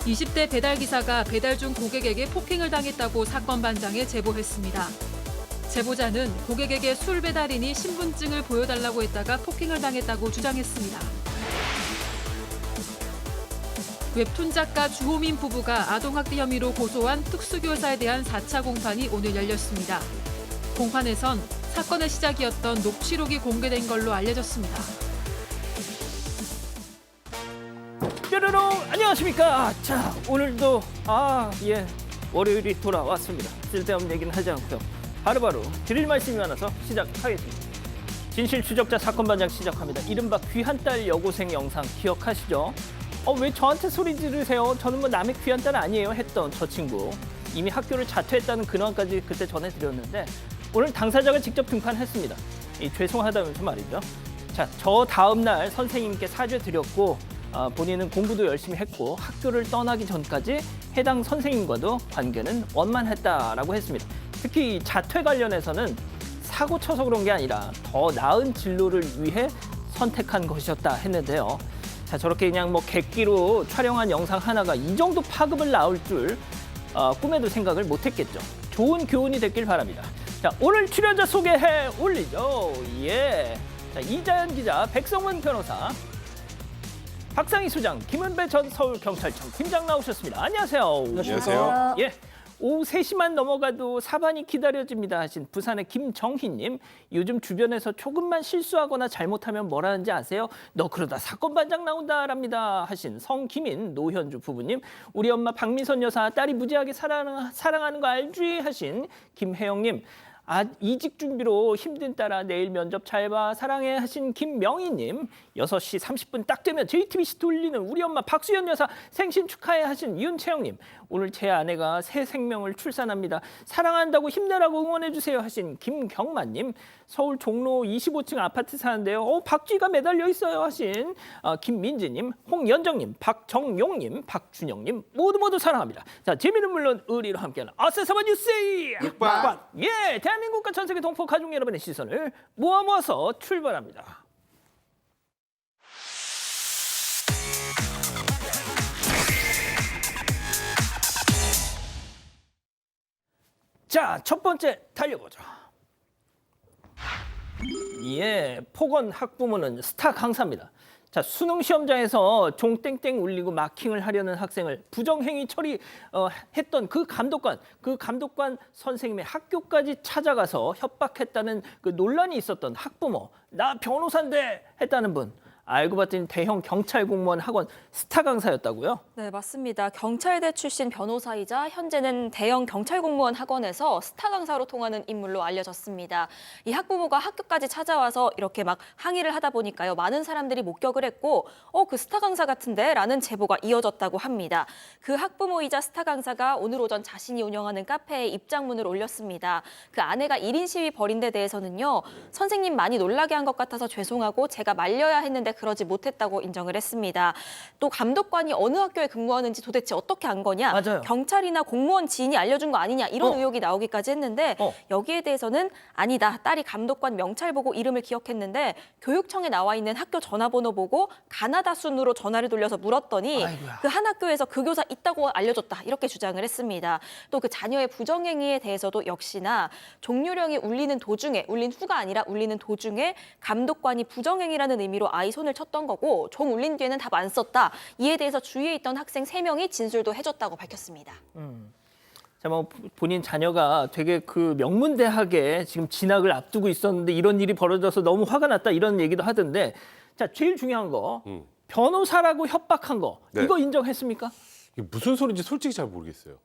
20대 배달기사가 배달 중 고객에게 폭행을 당했다고 사건 반장에 제보했습니다. 제보자는 고객에게 술 배달인이 신분증을 보여달라고 했다가 폭행을 당했다고 주장했습니다. 웹툰 작가 주호민 부부가 아동학대 혐의로 고소한 특수교사에 대한 4차 공판이 오늘 열렸습니다. 공판에선 사건의 시작이었던 녹취록이 공개된 걸로 알려졌습니다. 뾰로롱 안녕하십니까. 자, 오늘도 월요일이 돌아왔습니다. 쓸데없는 얘기는 하지 않고요. 바로바로 드릴 말씀이 많아서 시작하겠습니다. 진실 추적자 사건 반장 시작합니다. 이른바 귀한 딸 여고생 영상 기억하시죠? 왜 저한테 소리 지르세요? 저는 뭐 남의 귀한 딸 아니에요 했던 저 친구. 이미 학교를 자퇴했다는 근황까지 그때 전해드렸는데 오늘 당사자가 직접 등판했습니다. 죄송하다면서 말이죠. 자, 저 다음 날 선생님께 사죄드렸고 본인은 공부도 열심히 했고 학교를 떠나기 전까지 해당 선생님과도 관계는 원만했다라고 했습니다. 특히 자퇴 관련해서는 사고 쳐서 그런 게 아니라 더 나은 진로를 위해 선택한 것이었다 했는데요. 자, 저렇게 그냥 뭐 객기로 촬영한 영상 하나가 이 정도 파급을 낳을 줄 꿈에도 생각을 못했겠죠. 좋은 교훈이 됐길 바랍니다. 자, 오늘 출연자 소개해 올리죠. 예. 자, 이자연 기자, 백성원 변호사, 박상희 소장, 김은배 전 서울경찰청 팀장 나오셨습니다. 안녕하세요. 안녕하세요. 예. 오후 3시만 넘어가도 사반이 기다려집니다 하신 부산의 김정희님. 요즘 주변에서 조금만 실수하거나 잘못하면 뭐라는지 아세요? 너 그러다 사건 반장 나온다랍니다 하신 성기민 노현주 부부님. 우리 엄마 박미선 여사 딸이 무지하게 사랑하는 거 알지 하신 김혜영님. 이직 준비로 힘든 딸아 내일 면접 잘 봐 사랑해 하신 김명희님. 6시 30분 딱 되면 JTBC 돌리는 우리 엄마 박수연 여사 생신 축하해 하신 윤채영님. 오늘 제 아내가 새 생명을 출산합니다. 사랑한다고 힘내라고 응원해 주세요 하신 김경만님. 서울 종로 25층 아파트 사는데요. 박쥐가 매달려 있어요 하신 김민지님, 홍연정님, 박정용님, 박준영님 모두 사랑합니다. 자, 재미는 물론 의리로 함께하는 아싸사바 뉴스 육반. 예, 대한민국과 전 세계 동포 가족 여러분의 시선을 모아서 출발합니다. 자, 첫 번째 달려보죠. 예, 폭언 학부모는 스타 강사입니다. 자, 수능 시험장에서 종 땡땡 울리고 마킹을 하려는 학생을 부정행위 처리했던 그 감독관 선생님의 학교까지 찾아가서 협박했다는 그 논란이 있었던 학부모, 나 변호사인데 했다는 분. 알고 봤더니 대형 경찰 공무원 학원 스타 강사였다고요? 네, 맞습니다. 경찰대 출신 변호사이자 현재는 대형 경찰 공무원 학원에서 스타 강사로 통하는 인물로 알려졌습니다. 이 학부모가 학교까지 찾아와서 이렇게 막 항의를 하다 보니까요. 많은 사람들이 목격을 했고 그 스타 강사 같은데? 라는 제보가 이어졌다고 합니다. 그 학부모이자 스타 강사가 오늘 오전 자신이 운영하는 카페에 입장문을 올렸습니다. 그 아내가 1인 시위 벌인 데 대해서는요. 선생님 많이 놀라게 한 것 같아서 죄송하고 제가 말려야 했는데 그러지 못했다고 인정을 했습니다. 또 감독관이 어느 학교에 근무하는지 도대체 어떻게 안 거냐? 맞아요. 경찰이나 공무원 지인이 알려준 거 아니냐? 이런 의혹이 나오기까지 했는데 여기에 대해서는 아니다. 딸이 감독관 명찰 보고 이름을 기억했는데 교육청에 나와 있는 학교 전화번호 보고 가나다 순으로 전화를 돌려서 물었더니 그 한 학교에서 그 교사 있다고 알려줬다. 이렇게 주장을 했습니다. 또 그 자녀의 부정행위에 대해서도 역시나 종료령이 울리는 후가 아니라 울리는 도중에 감독관이 부정행위라는 의미로 아이 손을 쳤던 거고 종 울린 뒤에는 답 안 썼다. 이에 대해서 주위에 있던 학생 3명이 진술도 해줬다고 밝혔습니다. 자, 뭐 본인 자녀가 되게 그 명문대학에 지금 진학을 앞두고 있었는데 이런 일이 벌어져서 너무 화가 났다 이런 얘기도 하던데, 자, 제일 중요한 거 변호사라고 협박한 거 네. 이거 인정했습니까? 이게 무슨 소리인지 솔직히 잘 모르겠어요.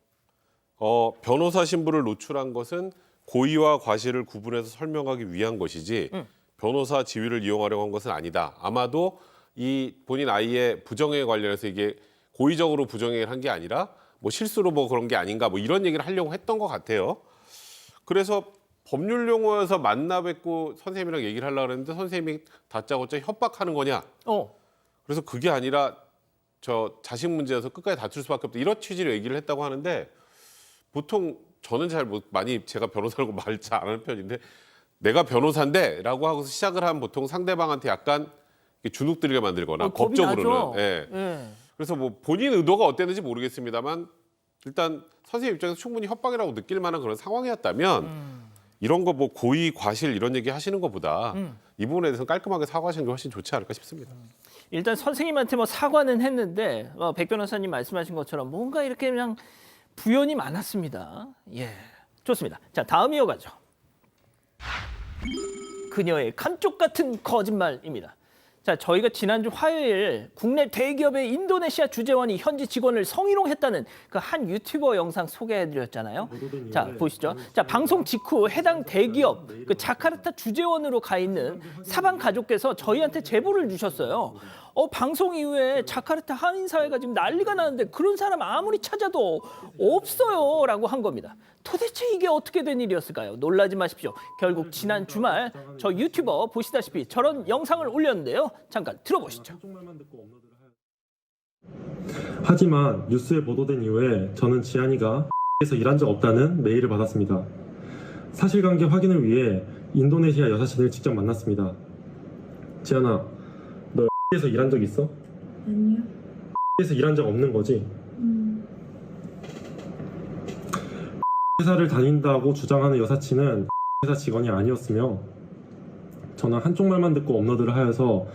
변호사 신분을 노출한 것은 고의와 과실을 구분해서 설명하기 위한 것이지 변호사 지위를 이용하려고 한 것은 아니다. 아마도 이 본인 아이의 부정행위 관련해서 이게 고의적으로 부정행위를 한 게 아니라 뭐 실수로 뭐 그런 게 아닌가 뭐 이런 얘기를 하려고 했던 것 같아요. 그래서 법률 용어여서 만나 뵙고 선생님이랑 얘기를 하려고 했는데 선생님이 다짜고짜 협박하는 거냐. 그래서 그게 아니라 저 자식 문제여서 끝까지 다툴 수밖에 없다. 이런 취지로 얘기를 했다고 하는데 보통 저는 많이 제가 변호사라고 말 잘 안 하는 편인데 내가 변호사인데 라고 하고서 시작을 하면 보통 상대방한테 약간 주눅 들게 만들거나 겁이 법적으로는. 나죠. 예. 예. 그래서 뭐 본인 의도가 어땠는지 모르겠습니다만 일단 선생님 입장에서 충분히 협박이라고 느낄 만한 그런 상황이었다면 이런 거 뭐 고의, 과실 이런 얘기 하시는 것보다 이 부분에 대해서 깔끔하게 사과하시는 게 훨씬 좋지 않을까 싶습니다. 일단 선생님한테 뭐 사과는 했는데 백 변호사님 말씀하신 것처럼 뭔가 이렇게 그냥 부연이 많았습니다. 예, 좋습니다. 자, 다음 이어가죠. 그녀의 감쪽 같은 거짓말입니다. 자, 저희가 지난주 화요일 국내 대기업의 인도네시아 주재원이 현지 직원을 성희롱했다는 그 한 유튜버 영상 소개해드렸잖아요. 자, 보시죠. 자, 방송 직후 해당 대기업 그 자카르타 주재원으로 가 있는 사방 가족께서 저희한테 제보를 주셨어요. 방송 이후에 자카르타 한인 사회가 지금 난리가 나는데 그런 사람 아무리 찾아도 없어요라고 한 겁니다. 도대체 이게 어떻게 된 일이었을까요? 놀라지 마십시오. 결국 지난 주말 저 유튜버 보시다시피 저런 영상을 올렸는데요. 잠깐 들어보시죠. 하지만 뉴스에 보도된 이후에 저는 지안이가 에서 일한 적 없다는 메일을 받았습니다. 사실관계 확인을 위해 인도네시아 여사친을 직접 만났습니다. 지안아, 너 에서 일한 적 있어? 아니요. 에서 일한 적 없는 거지? 회사를 다닌다고 주장하는 여사친은 회사 직원이 아니었으며 저는 한쪽 말만 듣고 업로드를 하여서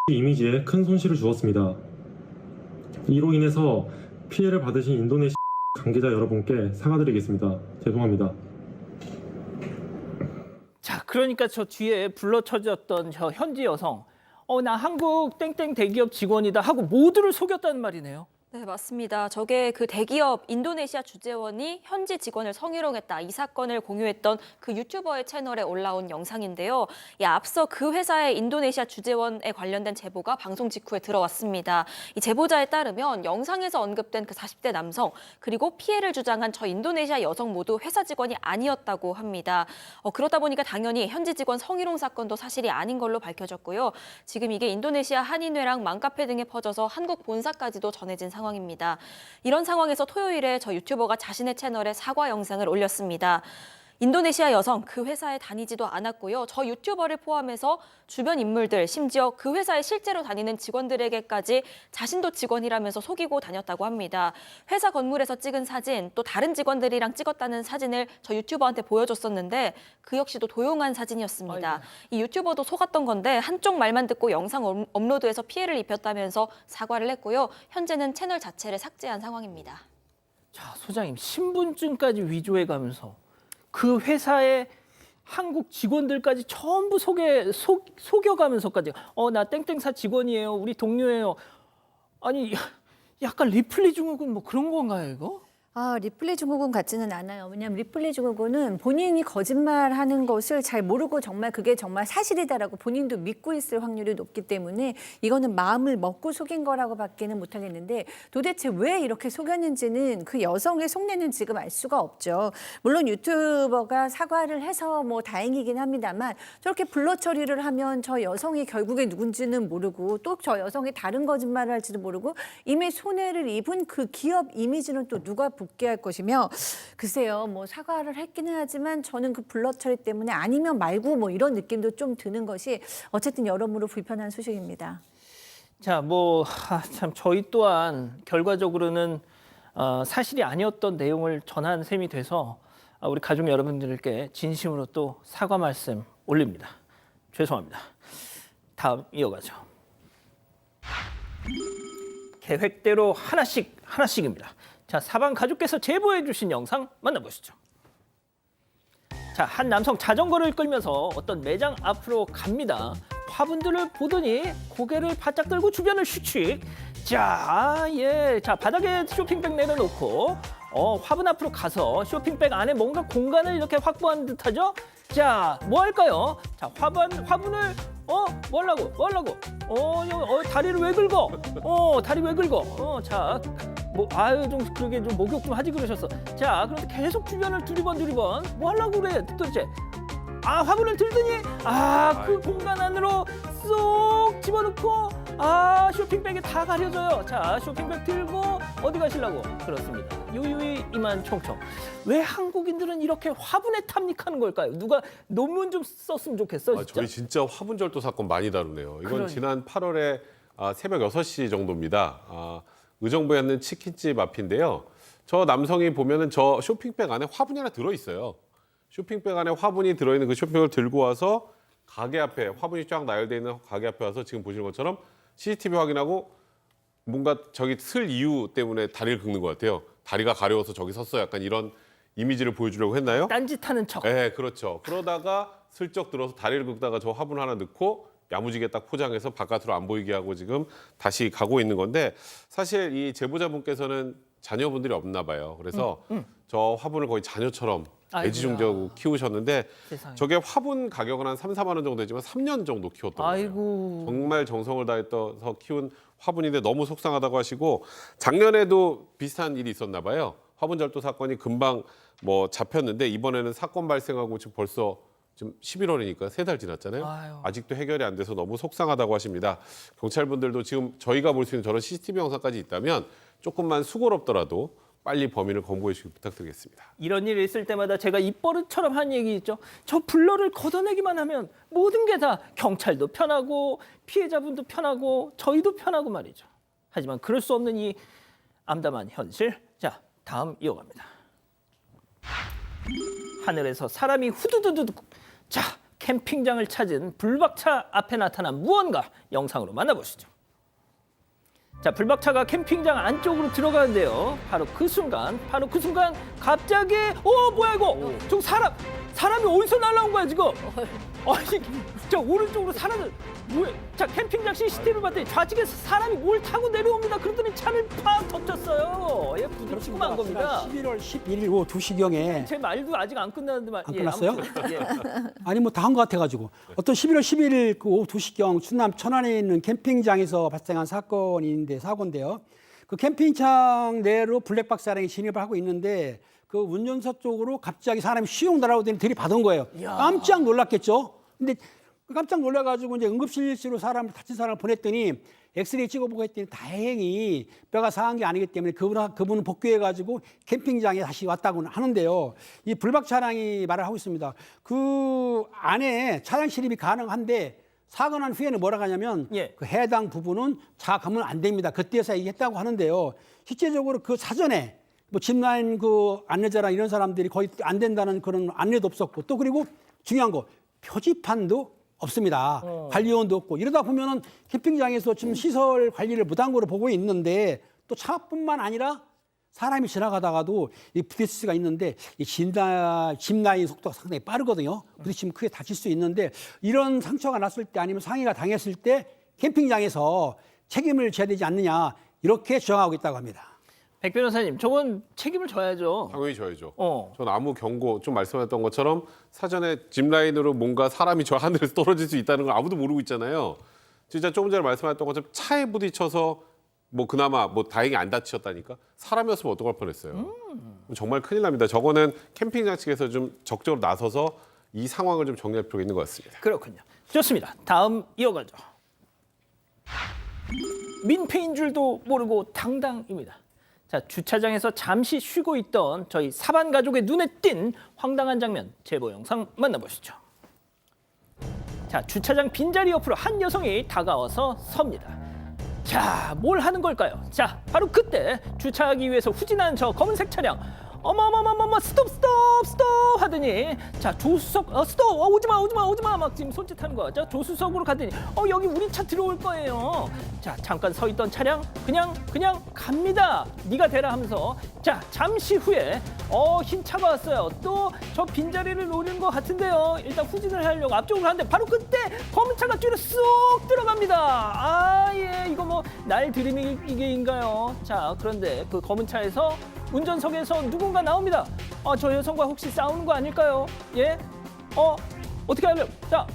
이미지에 큰 손실을 주었습니다. 이로 인해서 피해를 받으신 인도네시아 관계자 여러분께 사과드리겠습니다. 죄송합니다. 자, 그러니까 저 뒤에 불러쳐졌던 저 현지 여성, 나 한국 땡땡 대기업 직원이다 하고 모두를 속였다는 말이네요. 네, 맞습니다. 저게 그 대기업 인도네시아 주재원이 현지 직원을 성희롱했다. 이 사건을 공유했던 그 유튜버의 채널에 올라온 영상인데요. 앞서 그 회사의 인도네시아 주재원에 관련된 제보가 방송 직후에 들어왔습니다. 이 제보자에 따르면 영상에서 언급된 그 40대 남성 그리고 피해를 주장한 저 인도네시아 여성 모두 회사 직원이 아니었다고 합니다. 그러다 보니까 당연히 현지 직원 성희롱 사건도 사실이 아닌 걸로 밝혀졌고요. 지금 이게 인도네시아 한인회랑 맘카페 등에 퍼져서 한국 본사까지도 전해진 상황입니다. 이런 상황에서 토요일에 저 유튜버가 자신의 채널에 사과 영상을 올렸습니다. 인도네시아 여성 그 회사에 다니지도 않았고요. 저 유튜버를 포함해서 주변 인물들 심지어 그 회사에 실제로 다니는 직원들에게까지 자신도 직원이라면서 속이고 다녔다고 합니다. 회사 건물에서 찍은 사진 또 다른 직원들이랑 찍었다는 사진을 저 유튜버한테 보여줬었는데 그 역시도 도용한 사진이었습니다. 아이고. 이 유튜버도 속았던 건데 한쪽 말만 듣고 영상 업로드해서 피해를 입혔다면서 사과를 했고요. 현재는 채널 자체를 삭제한 상황입니다. 자, 소장님 신분증까지 위조해가면서 그 회사의 한국 직원들까지 전부 속여가면서까지 나 땡땡사 직원이에요. 우리 동료예요. 아니 약간 리플리 증후군 뭐 그런 건가요 이거? 리플리 증후군 같지는 않아요. 왜냐하면 리플리 증후군은 본인이 거짓말하는 것을 잘 모르고 정말 그게 정말 사실이다라고 본인도 믿고 있을 확률이 높기 때문에 이거는 마음을 먹고 속인 거라고 밖에는 못하겠는데 도대체 왜 이렇게 속였는지는 그 여성의 속내는 지금 알 수가 없죠. 물론 유튜버가 사과를 해서 뭐 다행이긴 합니다만 저렇게 블러 처리를 하면 저 여성이 결국에 누군지는 모르고 또 저 여성이 다른 거짓말을 할지도 모르고 이미 손해를 입은 그 기업 이미지는 또 누가 복귀할 것이며 글쎄요 뭐 사과를 했기는 하지만 저는 그 블러 처리 때문에 아니면 말고 뭐 이런 느낌도 좀 드는 것이 어쨌든 여러모로 불편한 소식입니다. 자, 참 저희 또한 결과적으로는 사실이 아니었던 내용을 전한 셈이 돼서 우리 가족 여러분들께 진심으로 또 사과 말씀 올립니다. 죄송합니다. 다음 이어가죠. 계획대로 하나씩입니다. 자, 사방 가족께서 제보해 주신 영상 만나보시죠. 자, 한 남성 자전거를 끌면서 어떤 매장 앞으로 갑니다. 화분들을 보더니 고개를 바짝 들고 주변을 슈칙. 자, 자, 바닥에 쇼핑백 내려놓고 화분 앞으로 가서 쇼핑백 안에 뭔가 공간을 이렇게 확보하는 듯하죠. 자, 뭐 할까요? 자, 화분을 뭐 하려고? 다리를 왜 긁어? 다리 왜 긁어? 자, 좀 그러게 좀 목욕 좀 하지 그러셨어. 자, 그런데 계속 주변을 두리번 뭐 하려고 그래 도대체? 화분을 들더니 그 공간 안으로 쏙 집어넣고 쇼핑백이 다 가려져요. 자, 쇼핑백 들고 어디 가시려고? 그렇습니다. 유유히 이만 총총. 왜 한국인들은 이렇게 화분에 탐닉하는 걸까요? 누가 논문 좀 썼으면 좋겠어. 진짜? 저희 진짜 화분절도 사건 많이 다루네요. 이건 그러니까. 지난 8월에 새벽 6시 정도입니다. 의정부에 있는 치킨집 앞인데요. 저 남성이 보면은 저 쇼핑백 안에 화분이 하나 들어있어요. 쇼핑백 안에 화분이 들어있는 그 쇼핑백을 들고 와서 가게 앞에 화분이 쫙 나열되어 있는 가게 앞에 와서 지금 보시는 것처럼 CCTV 확인하고 뭔가 저기 슬 이유 때문에 다리를 긁는 것 같아요. 다리가 가려워서 저기 섰어. 약간 이런 이미지를 보여주려고 했나요? 딴짓하는 척. 네, 그렇죠. 그러다가 슬쩍 들어서 다리를 긁다가 저 화분 하나 넣고 야무지게 딱 포장해서 바깥으로 안 보이게 하고 지금 다시 가고 있는 건데 사실 이 제보자분께서는 자녀분들이 없나 봐요. 그래서 저 화분을 거의 자녀처럼 애지중지하고 키우셨는데 세상에. 저게 화분 가격은 한 3, 4만 원 정도 되지만 3년 정도 키웠던 거예요. 아이고. 정말 정성을 다해서 키운 화분인데 너무 속상하다고 하시고 작년에도 비슷한 일이 있었나 봐요. 화분절도 사건이 금방 뭐 잡혔는데 이번에는 사건 발생하고 지금 벌써 지금 11월이니까 3달 지났잖아요. 아유. 아직도 해결이 안 돼서 너무 속상하다고 하십니다. 경찰분들도 지금 저희가 볼 수 있는 저런 CCTV 영상까지 있다면 조금만 수고롭더라도 빨리 범인을 검거해 주시기 부탁드리겠습니다. 이런 일이 있을 때마다 제가 입버릇처럼 한 얘기 있죠. 저 블러를 걷어내기만 하면 모든 게 다 경찰도 편하고 피해자분도 편하고 저희도 편하고 말이죠. 하지만 그럴 수 없는 이 암담한 현실. 자, 다음 이어갑니다. 하늘에서 사람이 후두두두. 자, 캠핑장을 찾은 불박차 앞에 나타난 무언가 영상으로 만나보시죠. 자, 불박차가 캠핑장 안쪽으로 들어가는데요. 바로 그 순간 갑자기 뭐야 이거? 저 사람이 어디서 날라온 거야 지금? 아니, 저 오른쪽으로 사람을 뭐야? 자, 캠핑장 CCTV를 봤더니 좌측에서 사람이 뭘 타고 내려옵니다. 그러더니 차를 팍 덮쳤어요. 예, 부딪히고 만 겁니다. 11월 11일 오후 2시경에 제 말도 아직 안 끝났는데 말. 안 끝났어요? 아무튼, 예. 아니 뭐 다 한 것 같아가지고 어떤 11월 11일 그 오후 2시경 충남 천안에 있는 캠핑장에서 발생한 사고인데요. 그 캠핑장 내로 블랙박스 차량이 진입을 하고 있는데 그 운전석 쪽으로 갑자기 사람이 휘용 날아오더니 들이받은 거예요. 깜짝 놀랐겠죠. 근데 깜짝 놀라가지고 이제 응급실로 다친 사람을 보냈더니 엑스레이 찍어보고 했더니 다행히 뼈가 상한 게 아니기 때문에 그분은 복귀해가지고 캠핑장에 다시 왔다고 하는데요. 이 불박 차량이 말을 하고 있습니다. 그 안에 차량 진입이 가능한데 사고 난 후에는 뭐라고 하냐면 예. 그 해당 부분은 자가면 안 됩니다. 그때서 얘기했다고 하는데요. 실제적으로 그 사전에 뭐 집라인 그 안내자랑 이런 사람들이 거의 안 된다는 그런 안내도 없었고 또 그리고 중요한 거 표지판도 없습니다. 관리원도 없고 이러다 보면은 캠핑장에서 지금 시설 관리를 못한 거로 보고 있는데 또 차뿐만 아니라 사람이 지나가다가도 이 부딪힐 수가 있는데 이 짚라인 속도가 상당히 빠르거든요. 부딪히면 크게 다칠 수 있는데 이런 상처가 났을 때 아니면 상해가 당했을 때 캠핑장에서 책임을 져야 되지 않느냐 이렇게 주장하고 있다고 합니다. 백 변호사님, 저건 책임을 져야죠. 당연히 져야죠. 어. 전 아무 경고 좀 말씀하셨던 것처럼 사전에 짚라인으로 뭔가 사람이 저 하늘에서 떨어질 수 있다는 걸 아무도 모르고 있잖아요. 진짜 조금 전에 말씀하셨던 것처럼 차에 부딪혀서 뭐 그나마 뭐 다행히 안 다치셨다니까 사람이었으면 어떡할 뻔했어요. 정말 큰일 납니다. 저거는 캠핑장 측에서 좀 적극적으로 나서서 이 상황을 좀 정리할 필요가 있는 것 같습니다. 그렇군요. 좋습니다. 다음 이어가죠. 민폐인 줄도 모르고 당당입니다. 자, 주차장에서 잠시 쉬고 있던 저희 사반 가족의 눈에 띈 황당한 장면 제보 영상 만나보시죠. 자, 주차장 빈자리 옆으로 한 여성이 다가와서 섭니다. 자, 뭘 하는 걸까요? 자, 바로 그때 주차하기 위해서 후진한 저 검은색 차량. 어머머머머머 스톱 하더니 자 조수석 스톱 오지마 막 지금 손짓하는 거야. 자 조수석으로 가더니 여기 우리 차 들어올 거예요. 자 잠깐 서 있던 차량 그냥 갑니다. 네가 대라 하면서 자 잠시 후에 흰 차가 왔어요. 또 저 빈자리를 노리는 것 같은데요. 일단 후진을 하려고 앞쪽으로 하는데 바로 그때 검은 차가 뒤로 쏙 들어갑니다. 예 이거 뭐 날 들이미기인가요? 자 그런데 그 검은 차에서 운전석에서 누군가 나옵니다. 저 여성과 혹시 싸우는 거 아닐까요? 예? 어떻게 하면? 자,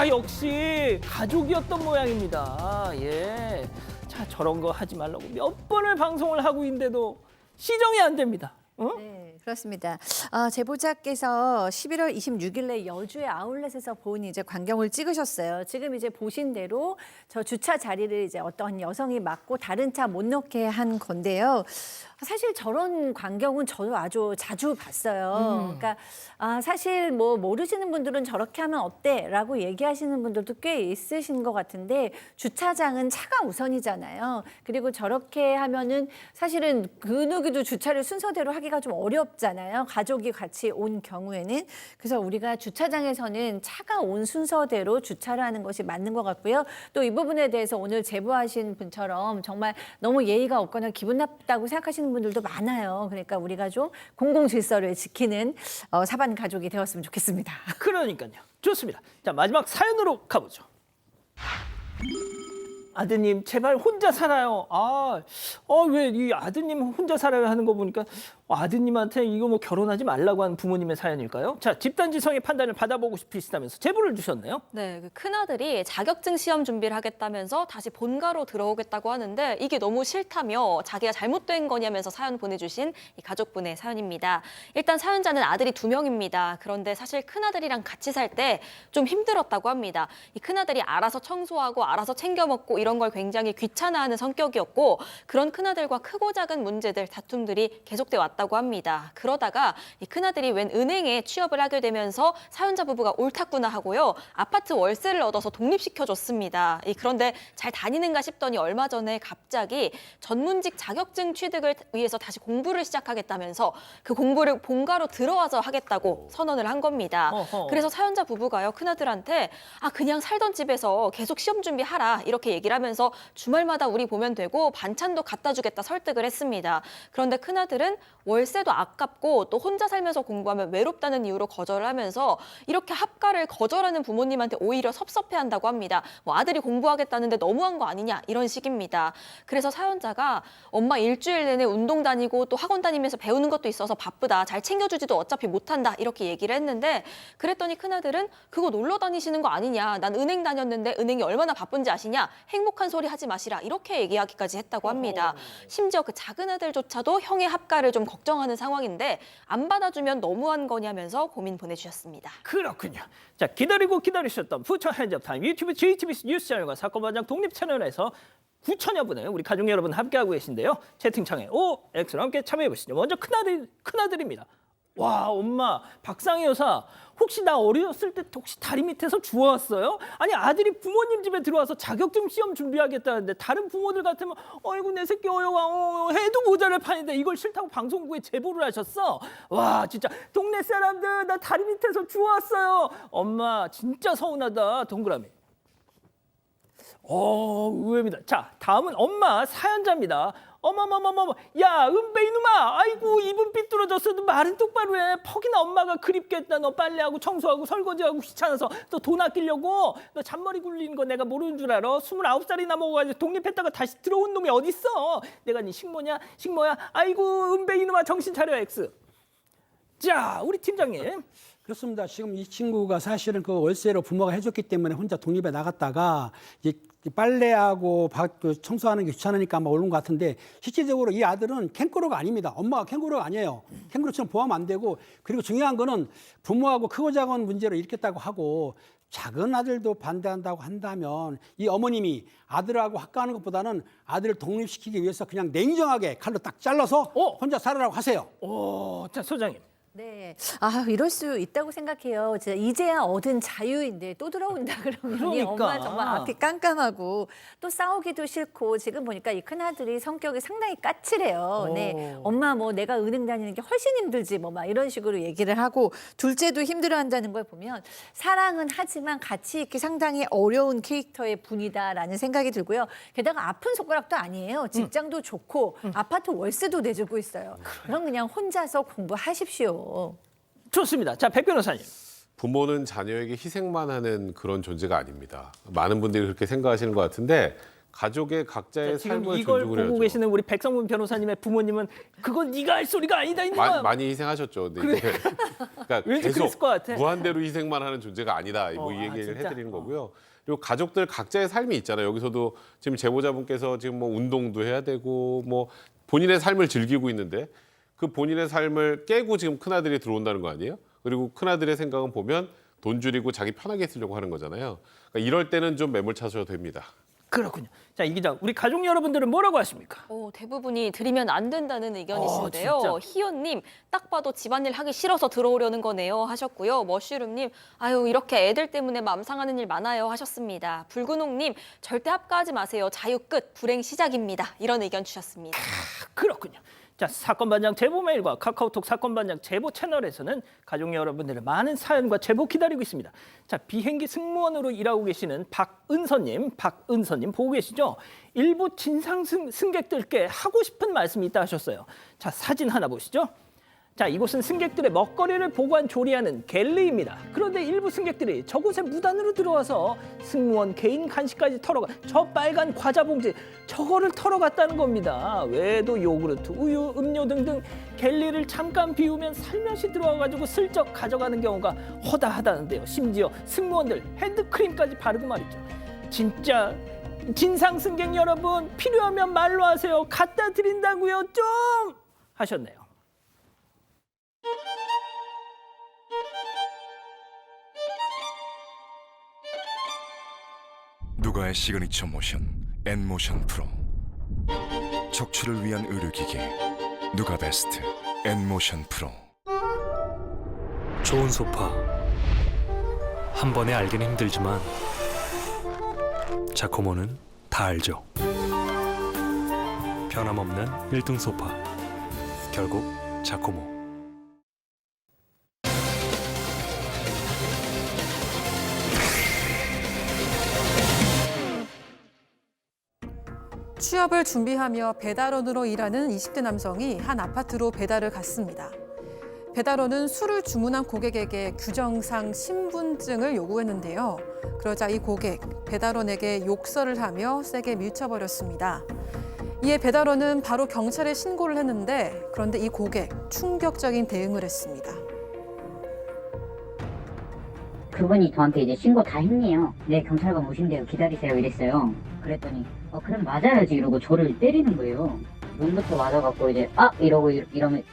역시 가족이었던 모양입니다. 예. 자, 저런 거 하지 말라고 몇 번을 방송을 하고 있는데도 시정이 안 됩니다. 어? 네, 그렇습니다. 제보자께서 11월 26일에 여주의 아울렛에서 본 이제 광경을 찍으셨어요. 지금 이제 보신 대로 저 주차 자리를 이제 어떤 여성이 막고 다른 차 못 넣게 한 건데요. 사실 저런 광경은 저도 아주 자주 봤어요. 그러니까 사실 뭐 모르시는 분들은 저렇게 하면 어때?라고 얘기하시는 분들도 꽤 있으신 것 같은데 주차장은 차가 우선이잖아요. 그리고 저렇게 하면은 사실은 그 누구도 주차를 순서대로 하기가 좀 어렵잖아요. 가족이 같이 온 경우에는. 그래서 우리가 주차장에서는 차가 온 순서대로 주차를 하는 것이 맞는 것 같고요. 또 이 부분에 대해서 오늘 제보하신 분처럼 정말 너무 예의가 없거나 기분 나쁘다고 생각하시는 분들도 많아요. 그러니까 우리가 좀 공공 질서를 지키는 사반 가족이 되었으면 좋겠습니다. 그러니까요. 좋습니다. 자, 마지막 사연으로 가보죠. 아드님 제발 혼자 살아요. 왜 이 아드님 혼자 살아요 하는 거 보니까 아드님한테 이거 뭐 결혼하지 말라고 하는 부모님의 사연일까요? 자, 집단지성의 판단을 받아보고 싶으시다면서 제보를 주셨네요. 네, 그 큰아들이 자격증 시험 준비를 하겠다면서 다시 본가로 들어오겠다고 하는데 이게 너무 싫다며 자기가 잘못된 거냐면서 사연 보내주신 이 가족분의 사연입니다. 일단 사연자는 아들이 2명입니다. 그런데 사실 큰아들이랑 같이 살 때 좀 힘들었다고 합니다. 이 큰아들이 알아서 청소하고 알아서 챙겨 먹고 이런 걸 굉장히 귀찮아하는 성격이었고 그런 큰아들과 크고 작은 문제들, 다툼들이 계속돼 왔다고 합니다. 그러다가 이 큰아들이 웬 은행에 취업을 하게 되면서 사연자 부부가 옳았구나 하고요. 아파트 월세를 얻어서 독립시켜줬습니다. 그런데 잘 다니는가 싶더니 얼마 전에 갑자기 전문직 자격증 취득을 위해서 다시 공부를 시작하겠다면서 그 공부를 본가로 들어와서 하겠다고 선언을 한 겁니다. 그래서 사연자 부부가요. 큰아들한테 그냥 살던 집에서 계속 시험 준비하라 이렇게 얘기를 하면서 주말마다 우리 보면 되고 반찬도 갖다 주겠다 설득을 했습니다. 그런데 큰아들은 월세도 아깝고 또 혼자 살면서 공부하면 외롭다는 이유로 거절을 하면서 이렇게 합가를 거절하는 부모님한테 오히려 섭섭해한다고 합니다. 뭐 아들이 공부하겠다는데 너무한 거 아니냐 이런 식입니다. 그래서 사연자가 엄마 일주일 내내 운동 다니고 또 학원 다니면서 배우는 것도 있어서 바쁘다. 잘 챙겨주지도 어차피 못한다. 이렇게 얘기를 했는데 그랬더니 큰아들은 그거 놀러 다니시는 거 아니냐. 난 은행 다녔는데 은행이 얼마나 바쁜지 아시냐. 행복한 소리 하지 마시라. 이렇게 얘기하기까지 했다고 합니다. 심지어 그 작은 아들조차도 형의 합가를 좀 걱정하는 상황인데 안 받아주면 너무한 거냐면서 고민 보내주셨습니다. 그렇군요. 자, 기다리고 기다리셨던 푸처 핸즈업타임 유튜브 JTBC 뉴스 채널과 사건 반장 독립 채널에서 9천여 분의 우리 가족 여러분 함께하고 계신데요. 채팅창에 X로 함께 참여해 보시죠. 먼저 큰아들입니다. 와, 엄마 박상희 여사 혹시 나 어렸을 때 혹시 다리 밑에서 주워왔어요? 아니 아들이 부모님 집에 들어와서 자격증 시험 준비하겠다는데 다른 부모들 같으면 어이구 내 새끼 어여가 해도 모자랄 판인데 이걸 싫다고 방송국에 제보를 하셨어. 와 진짜 동네 사람들 나 다리 밑에서 주워왔어요. 엄마 진짜 서운하다. 동그라미. 의외입니다. 자, 다음은 엄마 사연자입니다. 어머머머머머, 야, 은배 이놈아, 아이고 입은 삐뚤어졌어도 말은 똑바로 해. 퍽이나 엄마가 그립겠다. 너 빨래하고 청소하고 설거지하고 귀찮아서 너 돈 아끼려고 너 잔머리 굴리는 거 내가 모르는 줄 알아? 29살이나 먹어가지고 독립했다가 다시 들어온 놈이 어딨어? 내가 네 식모냐? 아이고 은배 이놈아 정신 차려 X. 자, 우리 팀장님. 그렇습니다. 지금 이 친구가 사실은 그 월세로 부모가 해줬기 때문에 혼자 독립에 나갔다가 이제 빨래하고 청소하는 게 귀찮으니까 아마 오른 것 같은데 실질적으로 이 아들은 캥거루가 아닙니다. 엄마가 캥거루가 아니에요. 캥거루처럼 보호하면 안 되고 그리고 중요한 거는 부모하고 크고 작은 문제로 일으켰다고 하고 작은 아들도 반대한다고 한다면 이 어머님이 아들하고 학가하는 것보다는 아들을 독립시키기 위해서 그냥 냉정하게 칼로 딱 잘라서 혼자 살아라고 하세요. 자, 소장님. 네. 이럴 수 있다고 생각해요. 진짜 이제야 얻은 자유인데 또 들어온다 그러면 그러니까. 엄마 정말 앞이 깜깜하고 또 싸우기도 싫고 지금 보니까 이 큰아들이 성격이 상당히 까칠해요. 네. 엄마 뭐 내가 은행 다니는 게 훨씬 힘들지 뭐 막 이런 식으로 얘기를 하고 둘째도 힘들어한다는 걸 보면 사랑은 하지만 같이 있기 상당히 어려운 캐릭터의 분이다라는 생각이 들고요. 게다가 아픈 손가락도 아니에요. 직장도 좋고 아파트 월세도 내주고 있어요. 그럼 그냥 혼자서 공부하십시오. 좋습니다. 자, 백 변호사님. 부모는 자녀에게 희생만 하는 그런 존재가 아닙니다. 많은 분들이 그렇게 생각하시는 것 같은데 가족의 각자의 지금 삶을 이걸 존중을 보고 해야죠. 계시는 우리 백성문 변호사님의 부모님은 그건 네가 할 소리가 아니다 이놈아. 많이 희생하셨죠. 근데 이제 그러니까 왠지 계속 그랬을 것 같아. 무한대로 희생만 하는 존재가 아니다. 뭐 이 얘기를 진짜? 해드리는 거고요. 그리고 가족들 각자의 삶이 있잖아요. 여기서도 지금 제보자분께서 지금 뭐 운동도 해야 되고 뭐 본인의 삶을 즐기고 있는데 그 본인의 삶을 깨고 지금 큰아들이 들어온다는 거 아니에요? 그리고 큰아들의 생각은 보면 돈 줄이고 자기 편하게 쓰려고 하는 거잖아요. 그러니까 이럴 때는 좀 매몰 차셔도 됩니다. 그렇군요. 자, 이 기자, 우리 가족 여러분들은 뭐라고 하십니까? 대부분이 드리면 안 된다는 의견이신데요. 진짜? 희연님, 딱 봐도 집안일 하기 싫어서 들어오려는 거네요 하셨고요. 머쉬룸님, 아유 이렇게 애들 때문에 맘 상하는 일 많아요 하셨습니다. 붉은홍님, 절대 합가하지 마세요. 자유 끝, 불행 시작입니다. 이런 의견 주셨습니다. 그렇군요. 자, 사건반장 제보 메일과 카카오톡 사건반장 제보 채널에서는 가족 여러분들의 많은 사연과 제보 기다리고 있습니다. 자, 비행기 승무원으로 일하고 계시는 박은서님 보고 계시죠? 일부 진상 승객들께 하고 싶은 말씀이 있다 하셨어요. 자, 사진 하나 보시죠. 자, 이곳은 승객들의 먹거리를 보관 조리하는 갤리입니다. 그런데 일부 승객들이 저곳에 무단으로 들어와서 승무원 개인 간식까지 털어가, 저 빨간 과자 봉지 저거를 털어갔다는 겁니다. 외에도 요구르트, 우유, 음료 등등 갤리를 잠깐 비우면 살며시 들어와가지고 슬쩍 가져가는 경우가 허다하다는데요. 심지어 승무원들 핸드크림까지 바르고 말이죠. 진짜 진상 승객 여러분, 필요하면 말로 하세요. 갖다 드린다고요. 좀 하셨네요. 누가의 시그니처 모션 N모션 프로, 척추를 위한 의료기기 누가 베스트 N모션 프로. 좋은 소파 한 번에 알기는 힘들지만 자코모는 다 알죠. 변함없는 1등 소파, 결국 자코모. 취업을 준비하며 배달원으로 일하는 20대 남성이 한 아파트로 배달을 갔습니다. 배달원은 술을 주문한 고객에게 규정상 신분증을 요구했는데요. 그러자 이 고객, 배달원에게 욕설을 하며 세게 밀쳐버렸습니다. 이에 배달원은 바로 경찰에 신고를 했는데, 그런데 이 고객, 충격적인 대응을 했습니다. 그분이 저한테 이제 신고 다 했네요. 네, 경찰관 오신대요. 기다리세요. 이랬어요. 그랬더니 그럼 맞아야지 이러고 저를 때리는 거예요. 눈부터 맞아갖고 이제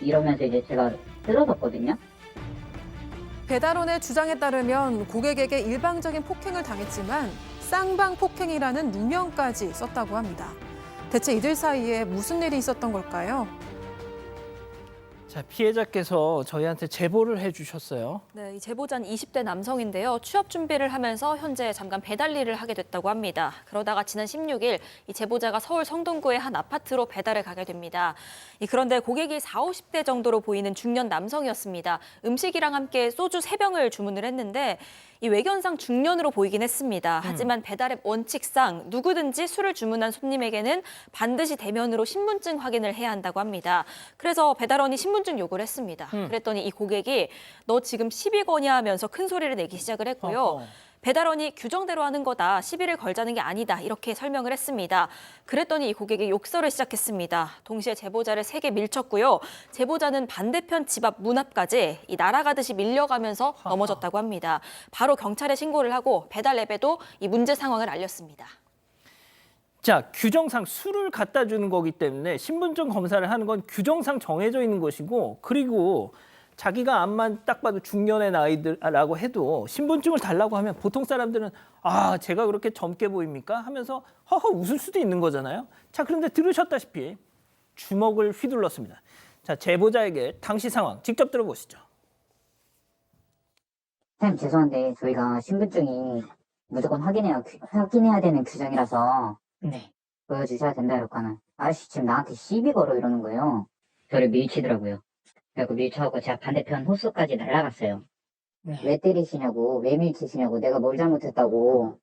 이러면서 이제 제가 쓰러졌거든요. 배달원의 주장에 따르면 고객에게 일방적인 폭행을 당했지만 쌍방폭행이라는 누명까지 썼다고 합니다. 대체 이들 사이에 무슨 일이 있었던 걸까요? 자, 피해자께서 저희한테 제보를 해주셨어요. 네, 이 제보자는 20대 남성인데요. 취업 준비를 하면서 현재 잠깐 배달 일을 하게 됐다고 합니다. 그러다가 지난 16일 이 제보자가 서울 성동구의 한 아파트로 배달을 가게 됩니다. 그런데 고객이 40, 50대 정도로 보이는 중년 남성이었습니다. 음식이랑 함께 소주 3병을 주문을 했는데 이 외견상 중년으로 보이긴 했습니다. 하지만 배달앱 원칙상 누구든지 술을 주문한 손님에게는 반드시 대면으로 신분증 확인을 해야 한다고 합니다. 그래서 배달원이 신분증 요구를 했습니다. 그랬더니 이 고객이 너 지금 시비 거냐 하면서 큰 소리를 내기 시작을 했고요. 배달원이 규정대로 하는 거다, 시비를 걸자는 게 아니다 이렇게 설명을 했습니다. 그랬더니 이 고객이 욕설을 시작했습니다. 동시에 제보자를 세게 밀쳤고요. 제보자는 반대편 집 앞 문 앞까지 날아가듯이 밀려가면서 넘어졌다고 합니다. 바로 경찰에 신고를 하고 배달 앱에도 이 문제 상황을 알렸습니다. 자, 규정상 술을 갖다 주는 거기 때문에 신분증 검사를 하는 건 규정상 정해져 있는 것이고, 그리고 자기가 앞만 딱 봐도 중년의 나이들라고 해도 신분증을 달라고 하면 보통 사람들은 제가 그렇게 젊게 보입니까? 하면서 허허 웃을 수도 있는 거잖아요. 자, 그런데 들으셨다시피 주먹을 휘둘렀습니다. 자, 제보자에게 당시 상황 직접 들어보시죠. 선생님 죄송한데 저희가 신분증이 무조건 확인해야 되는 규정이라서 네. 보여주셔야 된다 이럴까는 아저씨 지금 나한테 시비 걸어 이러는 거예요. 저를 밀치더라고요. 그래서 밀쳐갖고 제가 반대편 호수까지 날아갔어요. 왜 때리시냐고, 왜 밀치시냐고, 내가 뭘 잘못했다고.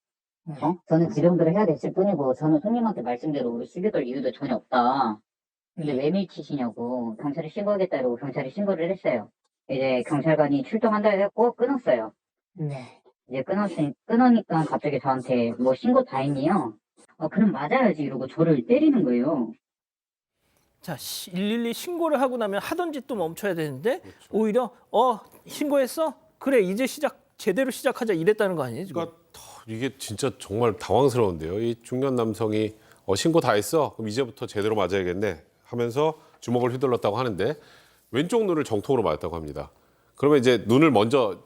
저는 그 정도를 해야 됐을 뿐이고 저는 손님한테 말씀대로 시비 걸 이유도 전혀 없다. 근데 왜 밀치시냐고, 경찰에 신고하겠다 이러고 경찰에 신고를 했어요. 이제 경찰관이 출동한다 해갖고 끊었어요. 이제 끊으니까 갑자기 저한테 뭐 신고 다 했니요? 그럼 맞아야지 이러고 저를 때리는 거예요. 자, 112 신고를 하고 나면 하던 짓도 멈춰야 되는데 오히려 신고했어? 그래 이제 제대로 시작하자 이랬다는 거 아니에요? 지금? 그러니까 이게 진짜 정말 당황스러운데요. 이 중년 남성이 신고 다 했어. 그럼 이제부터 제대로 맞아야겠네 하면서 주먹을 휘둘렀다고 하는데 왼쪽 눈을 정통으로 맞았다고 합니다. 그러면 이제 눈을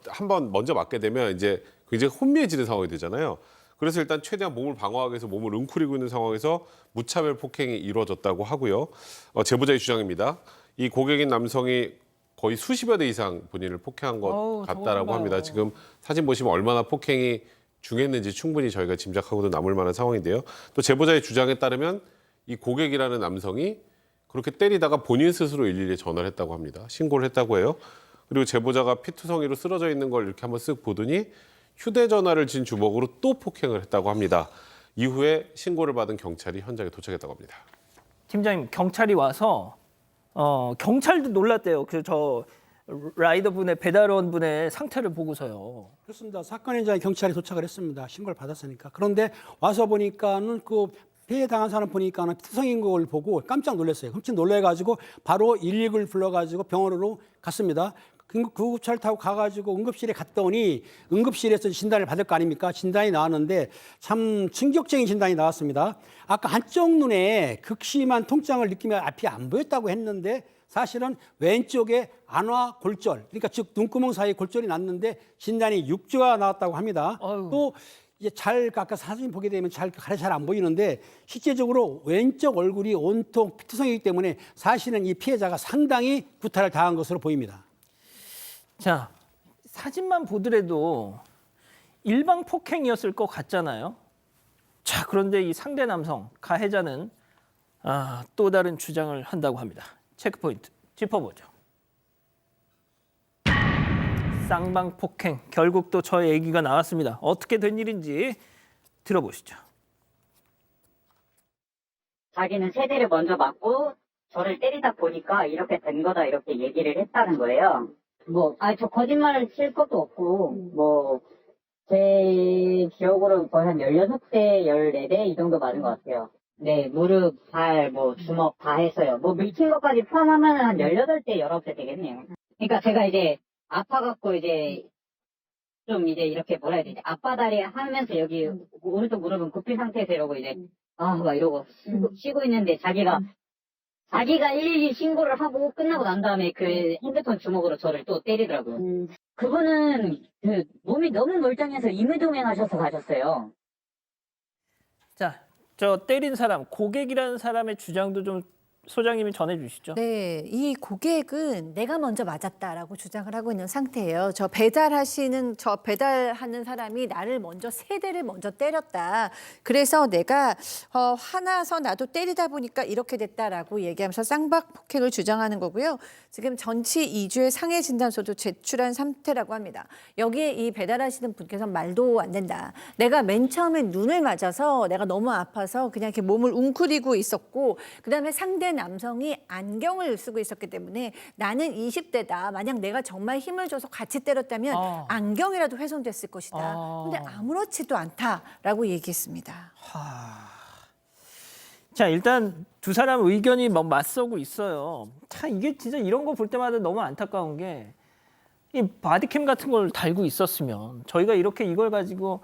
한 번 먼저 맞게 되면 이제 굉장히 혼미해지는 상황이 되잖아요. 그래서 일단 최대한 몸을 방어하기 위해서 몸을 웅크리고 있는 상황에서 무차별 폭행이 이루어졌다고 하고요. 제보자의 주장입니다. 이 고객인 남성이 거의 수십여 대 이상 본인을 폭행한 것 같다라고 합니다. 지금 사진 보시면 얼마나 폭행이 중했는지 충분히 저희가 짐작하고도 남을 만한 상황인데요. 또 제보자의 주장에 따르면 이 고객이라는 남성이 그렇게 때리다가 본인 스스로 112에 전화를 했다고 합니다. 신고를 했다고 해요. 그리고 제보자가 피투성이로 쓰러져 있는 걸 이렇게 한번 쓱 보더니 휴대전화를 쥔 주먹으로 또 폭행을 했다고 합니다. 이후에 신고를 받은 경찰이 현장에 도착했다고 합니다. 팀장님, 경찰이 와서 경찰도 놀랐대요. 그 저 라이더분의 배달원분의 상태를 보고서요. 그렇습니다. 사건 현장에 경찰이 도착을 했습니다. 신고를 받았으니까. 그런데 와서 보니까는 그 피해 당한 사람 보니까는 피투성인 걸 보고 깜짝 놀랐어요. 깜짝 놀래가지고 바로 119를 불러가지고 병원으로 갔습니다. 구급차를 타고 가가지고 응급실에 갔더니 응급실에서 진단을 받을 거 아닙니까? 진단이 나왔는데 참 충격적인 진단이 나왔습니다. 아까 한쪽 눈에 극심한 통증을 느끼며 앞이 안 보였다고 했는데 사실은 왼쪽에 안화 골절, 그러니까 즉 눈구멍 사이에 골절이 났는데 진단이 6주가 나왔다고 합니다. 또 이제 아까 사진 보게 되면 잘 안 보이는데 실제적으로 왼쪽 얼굴이 온통 피투성이기 때문에 사실은 이 피해자가 상당히 구타를 당한 것으로 보입니다. 자, 사진만 보더라도 일방 폭행이었을 것 같잖아요. 자, 그런데 이 상대 남성, 가해자는 또 다른 주장을 한다고 합니다. 체크포인트 짚어보죠. 쌍방 폭행, 결국 또 저 얘기가 나왔습니다. 어떻게 된 일인지 들어보시죠. 자기는 세대를 먼저 맞고 저를 때리다 보니까 이렇게 된 거다 이렇게 얘기를 했다는 거예요. 저 거짓말을 칠 것도 없고, 제 기억으로 거의 한 16대, 14대 이 정도 맞은 것 같아요. 네, 무릎, 발, 주먹 다 했어요. 밀친 것까지 포함하면 한 18대, 19대 되겠네요. 그러니까 제가 이제 아파갖고 좀 이렇게 뭐라 해야 되지? 앞바다리 하면서 여기 오른쪽 무릎은 굽힌 상태에서 이러고 막 이러고 쉬고 있는데 자기가 112 신고를 하고 끝나고 난 다음에 그 핸드폰 주먹으로 저를 또 때리더라고요. 그분은 몸이 너무 멀쩡해서 임의동행 하셔서 가셨어요. 자, 저 때린 사람, 고객이라는 사람의 주장도 좀 소장님이 전해주시죠. 네, 이 고객은 내가 먼저 맞았다라고 주장을 하고 있는 상태예요. 저 배달하는 사람이 나를 먼저 3대를 먼저 때렸다. 그래서 내가 화나서 나도 때리다 보니까 이렇게 됐다라고 얘기하면서 쌍방 폭행을 주장하는 거고요. 지금 전치 2주의 상해 진단서도 제출한 상태라고 합니다. 여기에 이 배달하시는 분께서 말도 안 된다. 내가 맨 처음에 눈을 맞아서 내가 너무 아파서 그냥 이렇게 몸을 웅크리고 있었고, 그다음에 상대 남성이 안경을 쓰고 있었기 때문에 나는 20대다. 만약 내가 정말 힘을 줘서 같이 때렸다면 안경이라도 훼손됐을 것이다. 근데 아무렇지도 않다라고 얘기했습니다. 자, 일단 두 사람 의견이 막 맞서고 있어요. 참 이게 진짜 이런 거 볼 때마다 너무 안타까운 게 이 바디캠 같은 걸 달고 있었으면 저희가 이렇게 이걸 가지고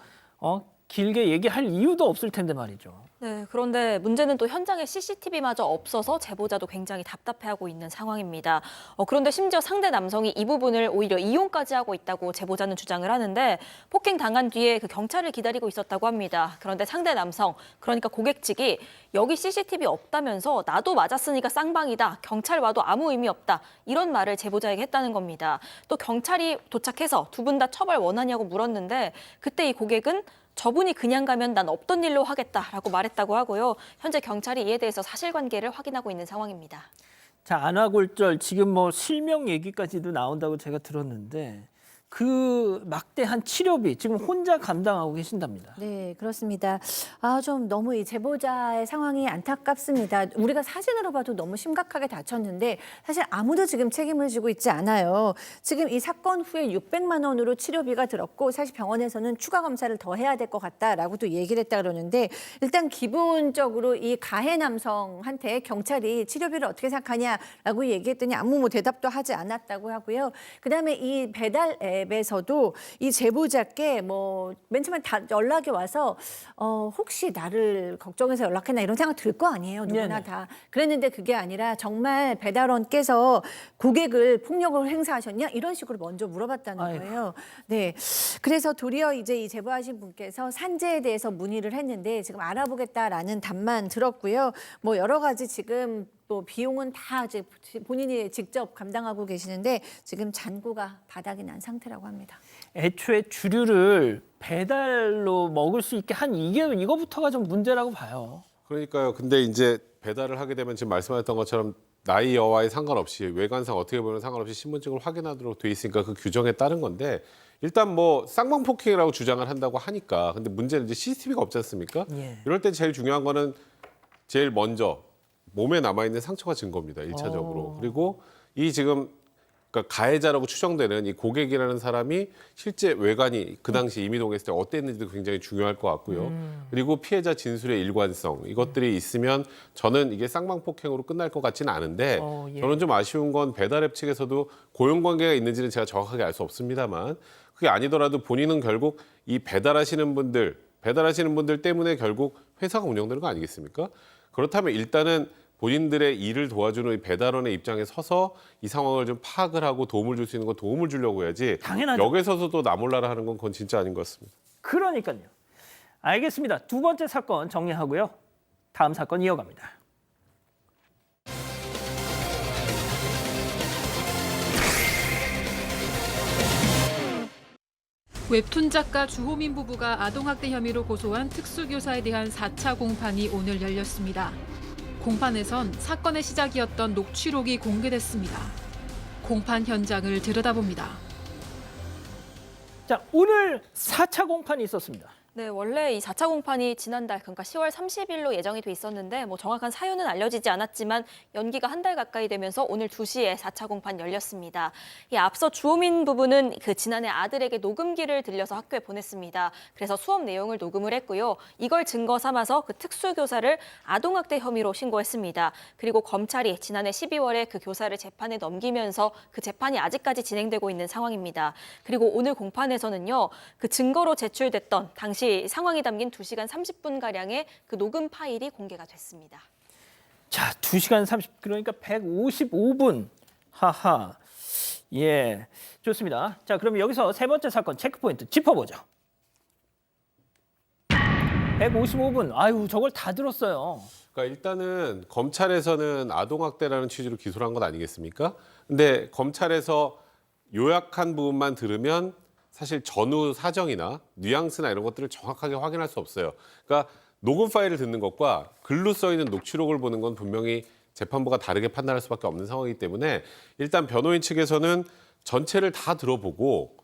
길게 얘기할 이유도 없을 텐데 말이죠. 네, 그런데 문제는 또 현장에 CCTV마저 없어서 제보자도 굉장히 답답해하고 있는 상황입니다. 그런데 심지어 상대 남성이 이 부분을 오히려 이용까지 하고 있다고 제보자는 주장을 하는데 폭행 당한 뒤에 그 경찰을 기다리고 있었다고 합니다. 그런데 상대 남성, 그러니까 고객 측이 여기 CCTV 없다면서 나도 맞았으니까 쌍방이다. 경찰 와도 아무 의미 없다. 이런 말을 제보자에게 했다는 겁니다. 또 경찰이 도착해서 두 분 다 처벌 원하냐고 물었는데 그때 이 고객은 저분이 그냥 가면 난 없던 일로 하겠다라고 말했다고 하고요. 현재 경찰이 이에 대해서 사실관계를 확인하고 있는 상황입니다. 자, 안화골절 지금 실명 얘기까지도 나온다고 제가 들었는데 그 막대한 치료비 지금 혼자 감당하고 계신답니다. 네, 그렇습니다. 좀 너무 이 제보자의 상황이 안타깝습니다. 우리가 사진으로 봐도 너무 심각하게 다쳤는데 사실 아무도 지금 책임을 지고 있지 않아요. 지금 이 사건 후에 600만 원으로 치료비가 들었고 사실 병원에서는 추가 검사를 더 해야 될 것 같다라고도 얘기를 했다 그러는데 일단 기본적으로 이 가해 남성한테 경찰이 치료비를 어떻게 생각하냐라고 얘기했더니 아무 대답도 하지 않았다고 하고요. 그다음에 이 배달 앱 앱에서도 이 제보자께 뭐 맨 처음에 다 연락이 와서 혹시 나를 걱정해서 연락했나 이런 생각 들 거 아니에요. 누구나 네네. 다. 그랬는데 그게 아니라 정말 배달원께서 고객을 폭력을 행사하셨냐 이런 식으로 먼저 물어봤다는 아이고. 거예요. 네. 그래서 도리어 이제 이 제보하신 분께서 산재에 대해서 문의를 했는데 지금 알아보겠다라는 답만 들었고요. 뭐 여러 가지 지금 또 비용은 다 이제 본인이 직접 감당하고 계시는데 지금 잔고가 바닥이 난 상태라고 합니다. 애초에 주류를 배달로 먹을 수 있게 한 이거부터가 좀 문제라고 봐요. 그러니까요. 근데 이제 배달을 하게 되면 지금 말씀하셨던 것처럼 나이 여와에 상관없이 외관상 어떻게 보면 상관없이 신분증을 확인하도록 돼 있으니까 그 규정에 따른 건데 일단 뭐 쌍방폭행이라고 주장을 한다고 하니까 근데 문제는 이제 CCTV가 없지 않습니까? 예. 이럴 때 제일 중요한 거는 제일 먼저 몸에 남아있는 상처가 증거입니다. 1차적으로. 그리고 이 지금 그러니까 가해자라고 추정되는 이 고객이라는 사람이 실제 외관이 그 당시 임의동했을 때 어땠는지도 굉장히 중요할 것 같고요. 그리고 피해자 진술의 일관성 이것들이 있으면 저는 이게 쌍방폭행으로 끝날 것 같지는 않은데 예. 저는 좀 아쉬운 건 배달앱 측에서도 고용관계가 있는지는 제가 정확하게 알 수 없습니다만 그게 아니더라도 본인은 결국 이 배달하시는 분들 때문에 결국 회사가 운영되는 거 아니겠습니까? 그렇다면 일단은 본인들의 일을 도와주는 이 배달원의 입장에 서서 이 상황을 좀 파악을 하고 도움을 줄 수 있는 건 도움을 주려고 해야지 당연하죠. 여기에 서서도 나몰라라 하는 건 그건 진짜 아닌 것 같습니다. 그러니까요. 알겠습니다. 두 번째 사건 정리하고요. 다음 사건 이어갑니다. 웹툰 작가 주호민 부부가 아동학대 혐의로 고소한 특수교사에 대한 4차 공판이 오늘 열렸습니다. 공판에선 사건의 시작이었던 녹취록이 공개됐습니다. 공판 현장을 들여다봅니다. 자, 오늘 4차 공판이 있었습니다. 네, 원래 이 4차 공판이 지난달 그러니까 10월 30일로 예정이 돼 있었는데 뭐 정확한 사유는 알려지지 않았지만 연기가 한 달 가까이 되면서 오늘 2시에 4차 공판 열렸습니다. 이 앞서 주호민 부부는 그 지난해 아들에게 녹음기를 들려서 학교에 보냈습니다. 그래서 수업 내용을 녹음을 했고요. 이걸 증거 삼아서 그 특수교사를 아동학대 혐의로 신고했습니다. 그리고 검찰이 지난해 12월에 그 교사를 재판에 넘기면서 그 재판이 아직까지 진행되고 있는 상황입니다. 그리고 오늘 공판에서는요. 그 증거로 제출됐던 당시 상황이 담긴 2시간 30분가량의 그 녹음 파일이 공개가 됐습니다. 자, 2시간 30, 그러니까 155분. 하하. 예, 좋습니다. 자, 그럼 여기서 세 번째 사건 체크포인트 짚어보죠. 155분. 아유, 저걸 다 들었어요. 그러니까 일단은 검찰에서는 아동학대라는 취지로 기소를 한 건 아니겠습니까? 근데 검찰에서 요약한 부분만 들으면 사실 전후 사정이나 뉘앙스나 이런 것들을 정확하게 확인할 수 없어요. 그러니까 녹음 파일을 듣는 것과 글로 써 있는 녹취록을 보는 건 분명히 재판부가 다르게 판단할 수밖에 없는 상황이기 때문에 일단 변호인 측에서는 전체를 다 들어보고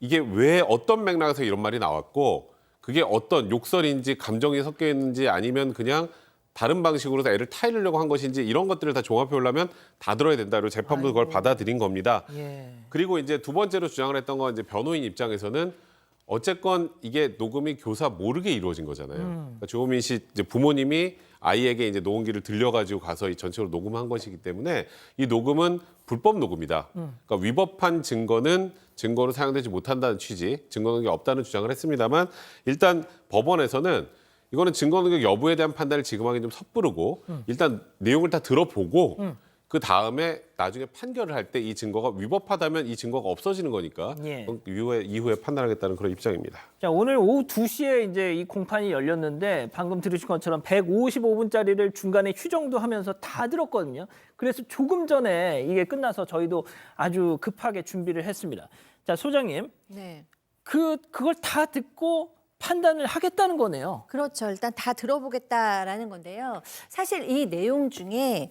이게 왜 어떤 맥락에서 이런 말이 나왔고 그게 어떤 욕설인지 감정이 섞여 있는지 아니면 그냥 다른 방식으로 애를 타이르려고 한 것인지 이런 것들을 다 종합해 보려면 다 들어야 된다. 그리고 재판부도 그걸 받아들인 겁니다. 예. 그리고 이제 두 번째로 주장을 했던 건 이제 변호인 입장에서는 어쨌건 이게 녹음이 교사 모르게 이루어진 거잖아요. 그러니까 주호민 씨 이제 부모님이 아이에게 이제 녹음기를 들려가지고 가서 이 전체로 녹음한 것이기 때문에 이 녹음은 불법 녹음이다. 그러니까 위법한 증거는 증거로 사용되지 못한다는 취지, 증거 능력이 없다는 주장을 했습니다만 일단 법원에서는 이거는 증거 능력 여부에 대한 판단을 지금 하기 좀 섣부르고 일단 내용을 다 들어보고 그 다음에 나중에 판결을 할 때 이 증거가 위법하다면 이 증거가 없어지는 거니까 예. 이후에 판단하겠다는 그런 입장입니다. 자, 오늘 오후 2시에 이제 이 공판이 열렸는데 방금 들으신 것처럼 155분짜리를 중간에 휴정도 하면서 다 들었거든요. 그래서 조금 전에 이게 끝나서 저희도 아주 급하게 준비를 했습니다. 자, 소장님. 네. 그걸 다 듣고 판단을 하겠다는 거네요. 그렇죠. 일단 다 들어보겠다라는 건데요. 사실 이 내용 중에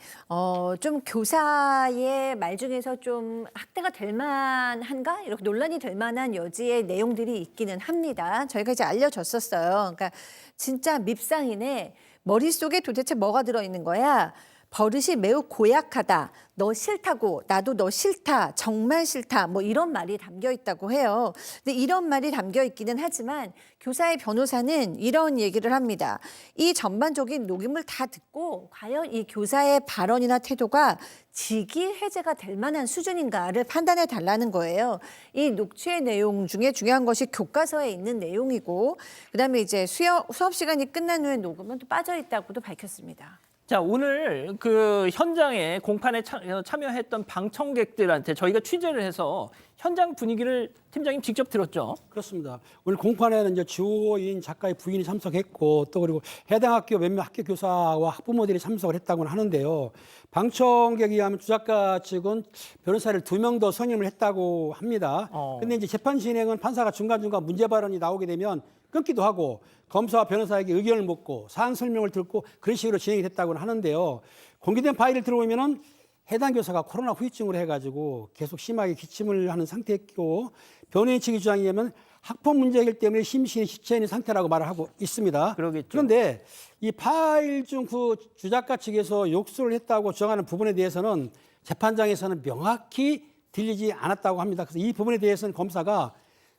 좀 교사의 말 중에서 좀 학대가 될 만한가? 이렇게 논란이 될 만한 여지의 내용들이 있기는 합니다. 저희가 이제 알려줬었어요. 그러니까 진짜 밉상이네. 머릿속에 도대체 뭐가 들어있는 거야? 버릇이 매우 고약하다. 너 싫다고, 나도 너 싫다, 정말 싫다, 뭐 이런 말이 담겨 있다고 해요. 근데 이런 말이 담겨 있기는 하지만 교사의 변호사는 이런 얘기를 합니다. 이 전반적인 녹음을 다 듣고 과연 이 교사의 발언이나 태도가 직위 해제가 될 만한 수준인가를 판단해 달라는 거예요. 이 녹취의 내용 중에 중요한 것이 교과서에 있는 내용이고, 그다음에 이제 수업 시간이 끝난 후에 녹음은 또 빠져 있다고도 밝혔습니다. 자, 오늘 그 현장에 공판에 참여했던 방청객들한테 저희가 취재를 해서 현장 분위기를 팀장님 직접 들었죠. 그렇습니다. 오늘 공판에는 이제 주호인 작가의 부인이 참석했고 또 그리고 해당 학교 몇몇 학교 교사와 학부모들이 참석을 했다고는 하는데요. 방청객에 의하면 주 작가 측은 변호사를 2명 더 선임을 했다고 합니다. 근데 이제 재판 진행은 판사가 중간중간 문제 발언이 나오게 되면 끊기도 하고 검사와 변호사에게 의견을 묻고 사안 설명을 듣고 그런 식으로 진행이 됐다고는 하는데요. 공개된 파일을 들어보면은 해당 교사가 코로나 후유증으로 해가지고 계속 심하게 기침을 하는 상태였고 변호인 측의 주장에 의하면 학폭 문제 해결 때문에 심신이 지쳐있는 상태라고 말을 하고 있습니다. 그러겠죠. 그런데 이 파일 중 그 주작가 측에서 욕설을 했다고 주장하는 부분에 대해서는 재판장에서는 명확히 들리지 않았다고 합니다. 그래서 이 부분에 대해서는 검사가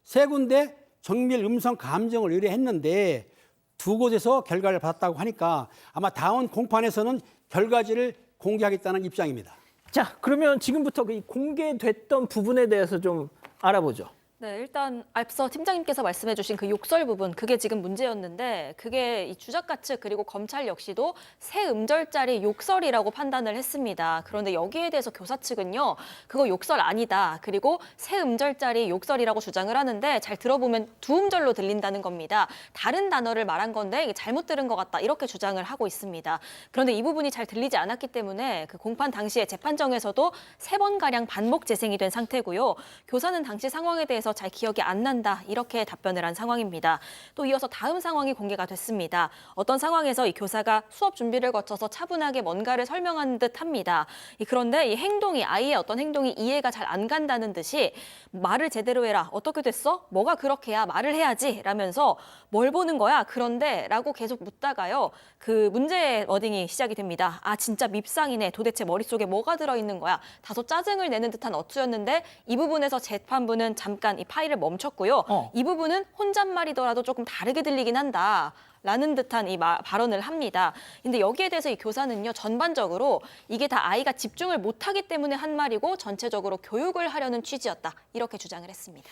3군데 정밀 음성 감정을 의뢰했는데 2곳에서 결과를 받았다고 하니까 아마 다음 공판에서는 결과지를 공개하겠다는 입장입니다. 자, 그러면 지금부터 이 공개됐던 부분에 대해서 좀 알아보죠. 네, 일단 앞서 팀장님께서 말씀해 주신 그 욕설 부분, 그게 지금 문제였는데 그게 이 주작가 측 그리고 검찰 역시도 새 음절짜리 욕설이라고 판단을 했습니다. 그런데 여기에 대해서 교사 측은요, 그거 욕설 아니다. 그리고 새 음절짜리 욕설이라고 주장을 하는데 잘 들어보면 2음절로 들린다는 겁니다. 다른 단어를 말한 건데 이게 잘못 들은 것 같다. 이렇게 주장을 하고 있습니다. 그런데 이 부분이 잘 들리지 않았기 때문에 그 공판 당시에 재판정에서도 3번가량 반복 재생이 된 상태고요. 교사는 당시 상황에 대해서 잘 기억이 안 난다 이렇게 답변을 한 상황입니다. 또 이어서 다음 상황이 공개가 됐습니다. 어떤 상황에서 이 교사가 수업 준비를 거쳐서 차분하게 뭔가를 설명하는 듯합니다. 그런데 이 행동이 아이의 어떤 행동이 이해가 잘 안 간다는 듯이 말을 제대로 해라. 어떻게 됐어? 뭐가 그렇게야? 말을 해야지 라면서 뭘 보는 거야? 그런데 라고 계속 묻다가요. 그 문제의 워딩이 시작이 됩니다. 아 진짜 밉상이네. 도대체 머릿속에 뭐가 들어있는 거야? 다소 짜증을 내는 듯한 어투였는데 이 부분에서 재판부는 잠깐 이 파일을 멈췄고요. 이 부분은 혼잣말이더라도 조금 다르게 들리긴 한다. 라는 듯한 이 발언을 합니다. 근데 여기에 대해서 이 교사는요, 전반적으로 이게 다 아이가 집중을 못하기 때문에 한 말이고 전체적으로 교육을 하려는 취지였다. 이렇게 주장을 했습니다.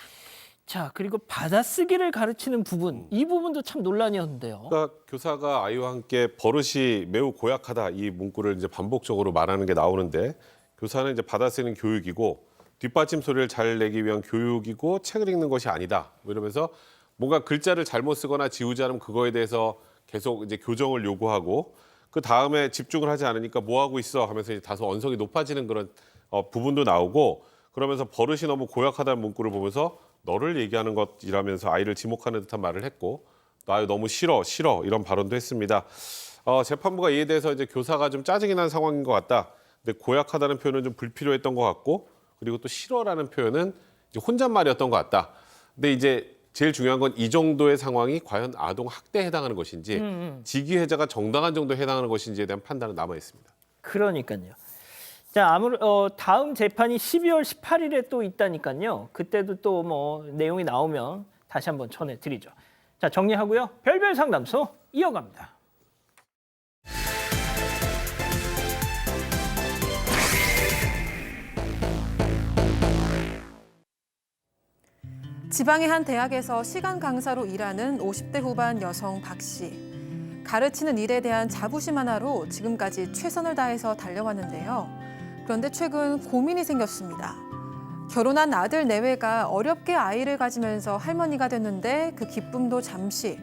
자, 그리고 받아쓰기를 가르치는 부분, 이 부분도 참 논란이었는데요. 그러니까 교사가 아이와 함께 버릇이 매우 고약하다 이 문구를 이제 반복적으로 말하는 게 나오는데 교사는 이제 받아쓰는 교육이고 뒷받침 소리를 잘 내기 위한 교육이고 책을 읽는 것이 아니다. 뭐 이러면서 뭔가 글자를 잘못 쓰거나 지우지 않으면 그거에 대해서 계속 이제 교정을 요구하고 그 다음에 집중을 하지 않으니까 뭐 하고 있어 하면서 이제 다소 언성이 높아지는 그런 부분도 나오고 그러면서 버릇이 너무 고약하다는 문구를 보면서 너를 얘기하는 것이라면서 아이를 지목하는 듯한 말을 했고 나 너무 싫어 이런 발언도 했습니다. 재판부가 이에 대해서 이제 교사가 좀 짜증이 난 상황인 것 같다. 근데 고약하다는 표현은 좀 불필요했던 것 같고 그리고 또 싫어라는 표현은 이제 혼잣말이었던 것 같다. 근데 이제 제일 중요한 건 이 정도의 상황이 과연 아동 학대에 해당하는 것인지 직위 해제가 정당한 정도에 해당하는 것인지에 대한 판단은 남아 있습니다. 그러니까요. 자, 다음 재판이 12월 18일에 또 있다니까요. 그때도 또 뭐 내용이 나오면 다시 한번 전해드리죠. 자, 정리하고요. 별별 상담소 이어갑니다. 지방의 한 대학에서 시간 강사로 일하는 50대 후반 여성 박 씨. 가르치는 일에 대한 자부심 하나로 지금까지 최선을 다해서 달려왔는데요. 그런데 최근 고민이 생겼습니다. 결혼한 아들 내외가 어렵게 아이를 가지면서 할머니가 됐는데 그 기쁨도 잠시,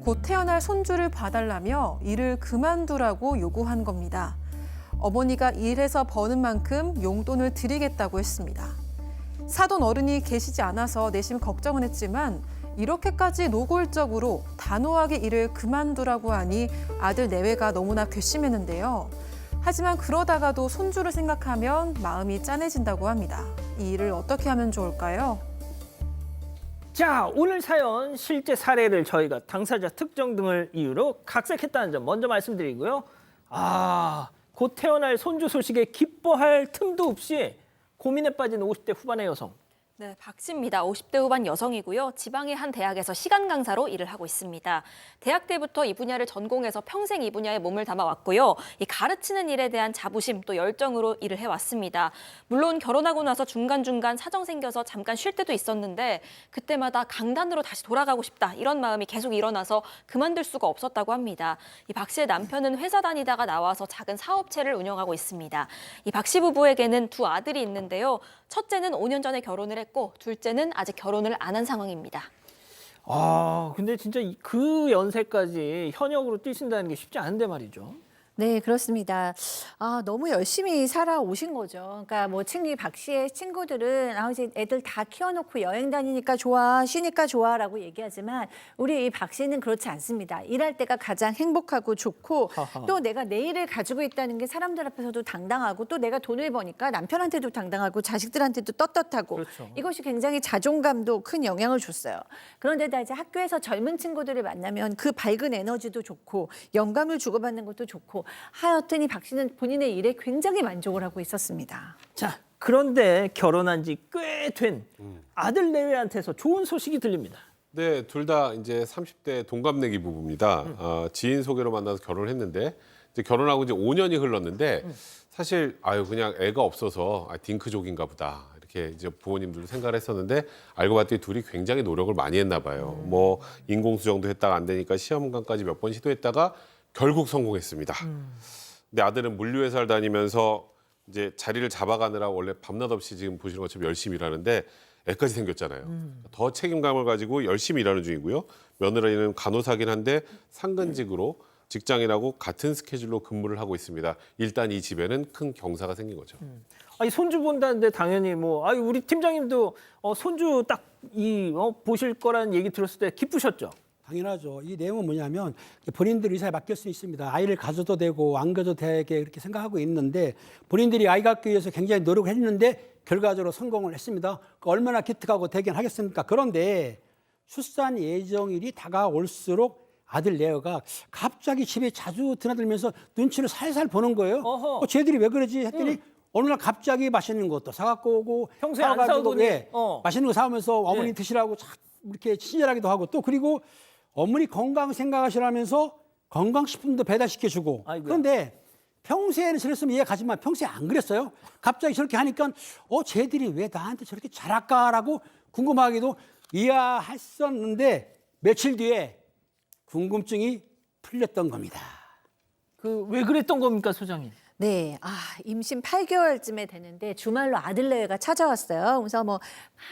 곧 태어날 손주를 봐달라며 일을 그만두라고 요구한 겁니다. 어머니가 일해서 버는 만큼 용돈을 드리겠다고 했습니다. 사돈 어른이 계시지 않아서 내심 걱정은 했지만 이렇게까지 노골적으로 단호하게 일을 그만두라고 하니 아들 내외가 너무나 괘씸했는데요. 하지만 그러다가도 손주를 생각하면 마음이 짠해진다고 합니다. 이 일을 어떻게 하면 좋을까요? 자, 오늘 사연 실제 사례를 저희가 당사자 특정 등을 이유로 각색했다는 점 먼저 말씀드리고요. 곧 태어날 손주 소식에 기뻐할 틈도 없이 고민에 빠진 50대 후반의 여성. 네, 박 씨입니다. 50대 후반 여성이고요. 지방의 한 대학에서 시간 강사로 일을 하고 있습니다. 대학 때부터 이 분야를 전공해서 평생 이 분야에 몸을 담아왔고요. 이 가르치는 일에 대한 자부심 또 열정으로 일을 해왔습니다. 물론 결혼하고 나서 중간중간 사정 생겨서 잠깐 쉴 때도 있었는데 그때마다 강단으로 다시 돌아가고 싶다 이런 마음이 계속 일어나서 그만둘 수가 없었다고 합니다. 이 박 씨의 남편은 회사 다니다가 나와서 작은 사업체를 운영하고 있습니다. 이 박 씨 부부에게는 두 아들이 있는데요. 첫째는 5년 전에 결혼을 했고 둘째는 아직 결혼을 안 한 상황입니다. 아, 근데 진짜 그 연세까지 현역으로 뛰신다는 게 쉽지 않은데 말이죠. 네, 그렇습니다. 아, 너무 열심히 살아오신 거죠. 그러니까 뭐 박 씨의 친구들은 이제 애들 다 키워놓고 여행 다니니까 좋아, 쉬니까 좋아라고 얘기하지만 우리 이 박 씨는 그렇지 않습니다. 일할 때가 가장 행복하고 좋고 또 내가 내일을 가지고 있다는 게 사람들 앞에서도 당당하고 또 내가 돈을 버니까 남편한테도 당당하고 자식들한테도 떳떳하고 그렇죠. 이것이 굉장히 자존감도 큰 영향을 줬어요. 그런데다 이제 학교에서 젊은 친구들을 만나면 그 밝은 에너지도 좋고 영감을 주고받는 것도 좋고 하여튼 이 박 씨는 본인의 일에 굉장히 만족을 하고 있었습니다. 자, 그런데 결혼한 지 꽤 된 아들 내외한테서 좋은 소식이 들립니다. 네, 둘 다 이제 30대 동갑내기 부부입니다. 지인 소개로 만나서 결혼을 했는데 이제 결혼하고 이제 5년이 흘렀는데 사실 그냥 애가 없어서 딩크족인가 보다 이렇게 이제 부모님들도 생각을 했었는데 알고 봤더니 둘이 굉장히 노력을 많이 했나 봐요. 뭐 인공수정도 했다가 안 되니까 시험관까지 몇 번 시도했다가 결국 성공했습니다. 근데 아들은 물류회사를 다니면서 이제 자리를 잡아가느라 원래 밤낮 없이 지금 보시는 것처럼 열심히 일하는데 애까지 생겼잖아요. 더 책임감을 가지고 열심히 일하는 중이고요. 며느리는 간호사긴 한데 상근직으로 직장인하고 같은 스케줄로 근무를 하고 있습니다. 일단 이 집에는 큰 경사가 생긴 거죠. 아니 손주 본다는데 당연히 우리 팀장님도 손주 딱 보실 거라는 얘기 들었을 때 기쁘셨죠? 당연하죠. 이 내용은 뭐냐면 본인들 의사에 맡길 수 있습니다. 아이를 가져도 되고 안 가져도 되게 그렇게 생각하고 있는데 본인들이 아이 갖기 위해서 굉장히 노력을 했는데 결과적으로 성공을 했습니다. 얼마나 기특하고 대견하겠습니까? 그런데 출산 예정일이 다가올수록 아들 레어가 갑자기 집에 자주 드나들면서 눈치를 살살 보는 거예요. 쟤들이 왜 그러지 했더니 어느 날 갑자기 맛있는 것도 사갖고 오고 평소에 안 사와가지고 사오더니 맛있는 거 사오면서 어머니 네. 드시라고 이렇게 친절하기도 하고 또 그리고 어머니 건강 생각하시라면서 건강식품도 배달시켜주고 아이고야. 그런데 평소에는 저랬으면 이해 가지만 평소에 안 그랬어요. 갑자기 저렇게 하니까 쟤들이 왜 나한테 저렇게 잘할까라고 궁금하기도 이해했었는데 며칠 뒤에 궁금증이 풀렸던 겁니다. 왜 그랬던 겁니까, 소장님? 네, 임신 8개월쯤에 되는데 주말로 아들내외가 찾아왔어요. 그래서 막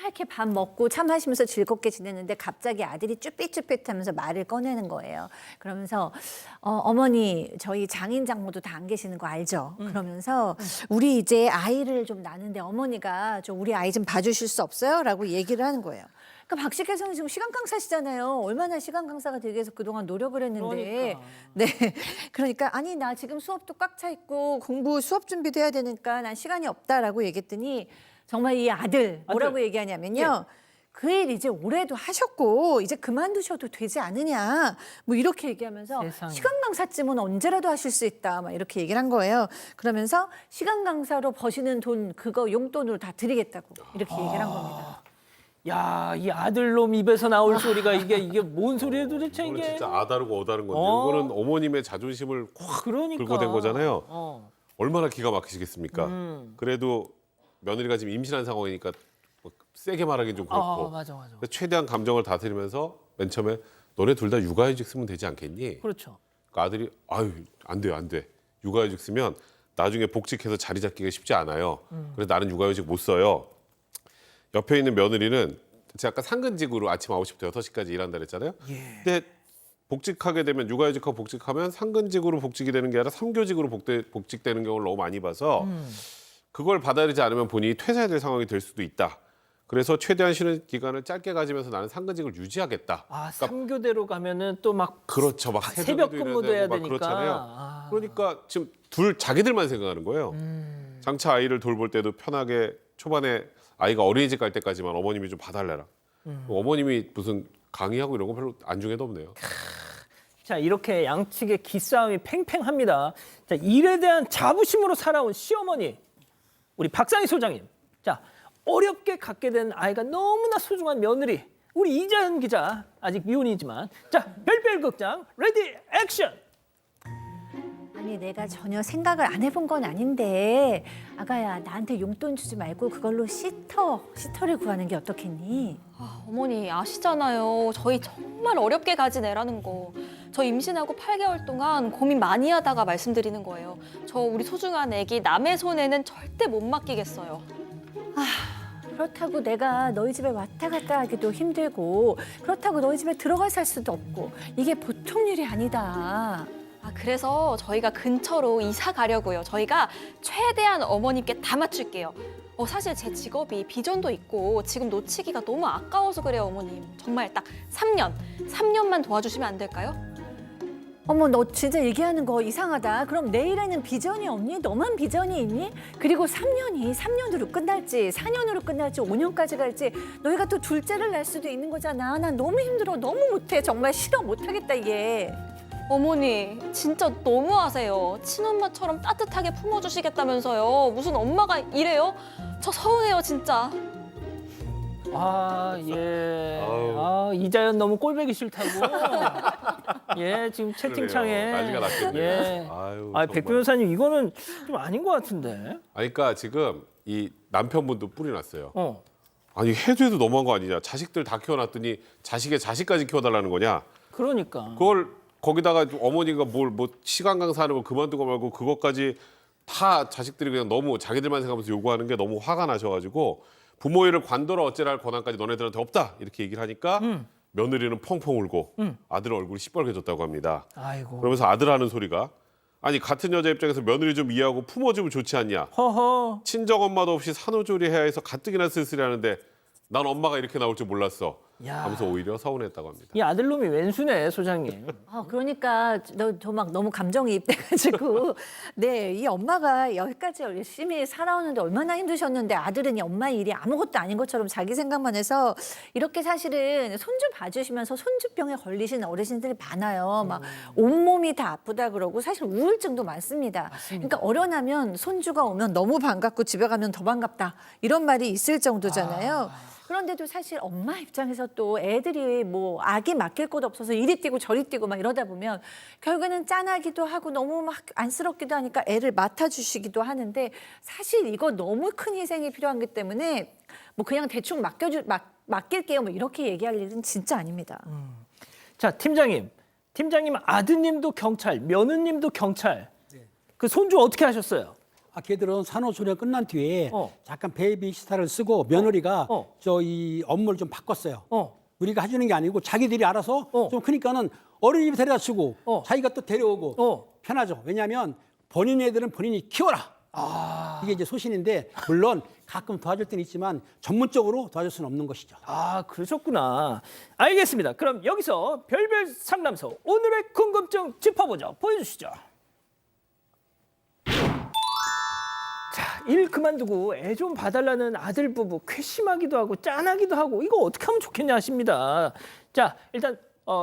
이렇게 밥 먹고 차 마시면서 즐겁게 지냈는데 갑자기 아들이 쭈삣쭈삣하면서 말을 꺼내는 거예요. 그러면서 어머니 저희 장인 장모도 다 안 계시는 거 알죠? 그러면서 우리 이제 아이를 좀 낳는데 어머니가 좀 우리 아이 좀 봐주실 수 없어요? 라고 얘기를 하는 거예요. 그러니까 박 씨께서는 지금 시간 강사시잖아요. 얼마나 시간 강사가 되기 위해서 그동안 노력을 했는데. 네. 그러니까 아니 나 지금 수업도 꽉 차 있고 공부 수업 준비도 해야 되니까 난 시간이 없다라고 얘기했더니 정말 이 아들 뭐라고 얘기하냐면요. 그 일 이제 올해도 하셨고 이제 그만두셔도 되지 않으냐 뭐 이렇게 얘기하면서 세상에. 시간 강사쯤은 언제라도 하실 수 있다 막 이렇게 얘기를 한 거예요. 그러면서 시간 강사로 버시는 돈 그거 용돈으로 다 드리겠다고 이렇게 얘기를 한 겁니다. 야, 이 아들놈 입에서 나올 소리가 이게 뭔 소리예요 도대체 이거는 이게? 진짜 아다르고 어다른 건데 이거는 어머님의 자존심을 확 그러니까. 긁고 된 거잖아요. 얼마나 기가 막히시겠습니까? 그래도 며느리가 지금 임신한 상황이니까 뭐 세게 말하기는 좀 그렇고 맞아. 그래서 최대한 감정을 다스리면서 맨 처음에 너네 둘 다 육아휴직 쓰면 되지 않겠니? 그렇죠. 그 아들이 안 돼. 육아휴직 쓰면 나중에 복직해서 자리 잡기가 쉽지 않아요. 그래서 나는 육아휴직 못 써요. 옆에 있는 며느리는 제가 아까 상근직으로 아침 9시부터 6시까지 일한다 그랬잖아요. 근데 복직하게 되면 육아휴직하고 복직하면 상근직으로 복직이 되는 게 아니라 3교직으로 복직되는 경우를 너무 많이 봐서 그걸 받아들이지 않으면 본인이 퇴사해야 될 상황이 될 수도 있다. 그래서 최대한 쉬는 기간을 짧게 가지면서 나는 상근직을 유지하겠다. 아, 그러니까 3교대로 가면은 또 막 그렇죠. 막 새벽 근무도 해야 막 되니까. 그렇잖아요. 그러니까 지금 자기들만 생각하는 거예요. 장차 아이를 돌볼 때도 편하게 초반에 아이가 어린이집 갈 때까지만 어머님이 좀 봐달래라. 어머님이 무슨 강의하고 이런 거 별로 안중에도 없네요. 자, 이렇게 양측의 기싸움이 팽팽합니다. 자, 일에 대한 자부심으로 살아온 시어머니, 우리 박상희 소장님. 자, 어렵게 갖게 된 아이가 너무나 소중한 며느리, 우리 이자연 기자, 아직 미혼이지만. 자, 별별 극장, 레디 액션! 아니 내가 전혀 생각을 안 해본 건 아닌데 아가야 나한테 용돈 주지 말고 그걸로 시터를 구하는 게 어떻겠니? 아, 어머니 아시잖아요. 저희 정말 어렵게 가진 애라는 거. 저 임신하고 8개월 동안 고민 많이 하다가 말씀드리는 거예요. 저 우리 소중한 애기 남의 손에는 절대 못 맡기겠어요. 그렇다고 내가 너희 집에 왔다 갔다 하기도 힘들고 그렇다고 너희 집에 들어가 살 수도 없고 이게 보통 일이 아니다. 아, 그래서 저희가 근처로 이사 가려고요. 저희가 최대한 어머님께 다 맞출게요. 사실 제 직업이 비전도 있고 지금 놓치기가 너무 아까워서 그래요, 어머님. 정말 딱 3년만 도와주시면 안 될까요? 어머 너 진짜 얘기하는 거 이상하다. 그럼 내일에는 비전이 없니? 너만 비전이 있니? 그리고 3년으로 끝날지 4년으로 끝날지 5년까지 갈지 너희가 또 둘째를 낳을 수도 있는 거잖아. 난 너무 힘들어. 너무 못해. 정말 싫어. 못하겠다 이게. 어머니, 진짜 너무하세요. 친엄마처럼 따뜻하게 품어주시겠다면서요. 무슨 엄마가 이래요? 저 서운해요, 진짜. 아, 예. 아우. 이자연 너무 꼴보기 싫다고. 예, 지금 채팅창에. 그러네요. 난리가 났겠네요. 예. 아유, 아, 백 정말. 변호사님 이거는 좀 아닌 것 같은데. 아니, 그러니까 지금 이 남편분도 뿔이 났어요. 어. 아니 해도 너무한 거 아니냐? 자식들 다 키워놨더니 자식의 자식까지 키워달라는 거냐? 그러니까. 그걸 거기다가 어머니가 뭐 시간 강사하는 거 그만두고 말고 그것까지 다 자식들이 그냥 너무 자기들만 생각하면서 요구하는 게 너무 화가 나셔가지고 부모 일을 관둬라 어째라 할 권한까지 너네들한테 없다 이렇게 얘기를 하니까 며느리는 펑펑 울고 아들 얼굴이 시뻘개졌다고 합니다. 아이고. 그러면서 아들 하는 소리가 아니 같은 여자 입장에서 며느리 좀 이해하고 품어주면 좋지 않냐? 허허. 친정 엄마도 없이 산후조리해야 해서 가뜩이나 쓸쓸히 하는데 난 엄마가 이렇게 나올 줄 몰랐어. 야. 하면서 오히려 서운했다고 합니다. 이 아들놈이 왼수네, 소장님. 그러니까 저 막 너무 감정이입돼가지고 네, 이 엄마가 여기까지 열심히 살아오는데 얼마나 힘드셨는데 아들은 이 엄마 일이 아무것도 아닌 것처럼 자기 생각만 해서 이렇게 사실은 손주 봐주시면서 손주병에 걸리신 어르신들이 많아요. 막 온몸이 다 아프다 그러고 사실 우울증도 많습니다. 그러니까 어련하면 손주가 오면 너무 반갑고 집에 가면 더 반갑다 이런 말이 있을 정도잖아요. 그런데도 사실 엄마 입장에서 또 애들이 뭐 아기 맡길 곳 없어서 이리 뛰고 저리 뛰고 막 이러다 보면 결국에는 짠하기도 하고 너무 막 안쓰럽기도 하니까 애를 맡아주시기도 하는데 사실 이거 너무 큰 희생이 필요하기 때문에 뭐 그냥 대충 맡길게요 뭐 이렇게 얘기할 일은 진짜 아닙니다. 자, 팀장님 아드님도 경찰, 며느님도 경찰. 그 손주 어떻게 하셨어요? 걔들은 산후조리가 끝난 뒤에 어. 잠깐 베이비시타를 쓰고 며느리가 어. 저 이 업무를 좀 바꿨어요. 어. 우리가 해주는 게 아니고 자기들이 알아서 어. 좀 크니까는 어린이집 데려다 주고 자기가 또 데려오고 편하죠. 왜냐하면 본인 애들은 본인이 키워라. 이게 이제 소신인데 물론 가끔 도와줄 때는 있지만 전문적으로 도와줄 수는 없는 것이죠. 아, 그러셨구나. 알겠습니다. 그럼 여기서 별별 상담소 오늘의 궁금증 짚어보죠. 보여주시죠. 자, 일 그만두고 애 좀 봐달라는 아들 부부 괘씸하기도 하고 짠하기도 하고 이거 어떻게 하면 좋겠냐 하십니다. 자, 일단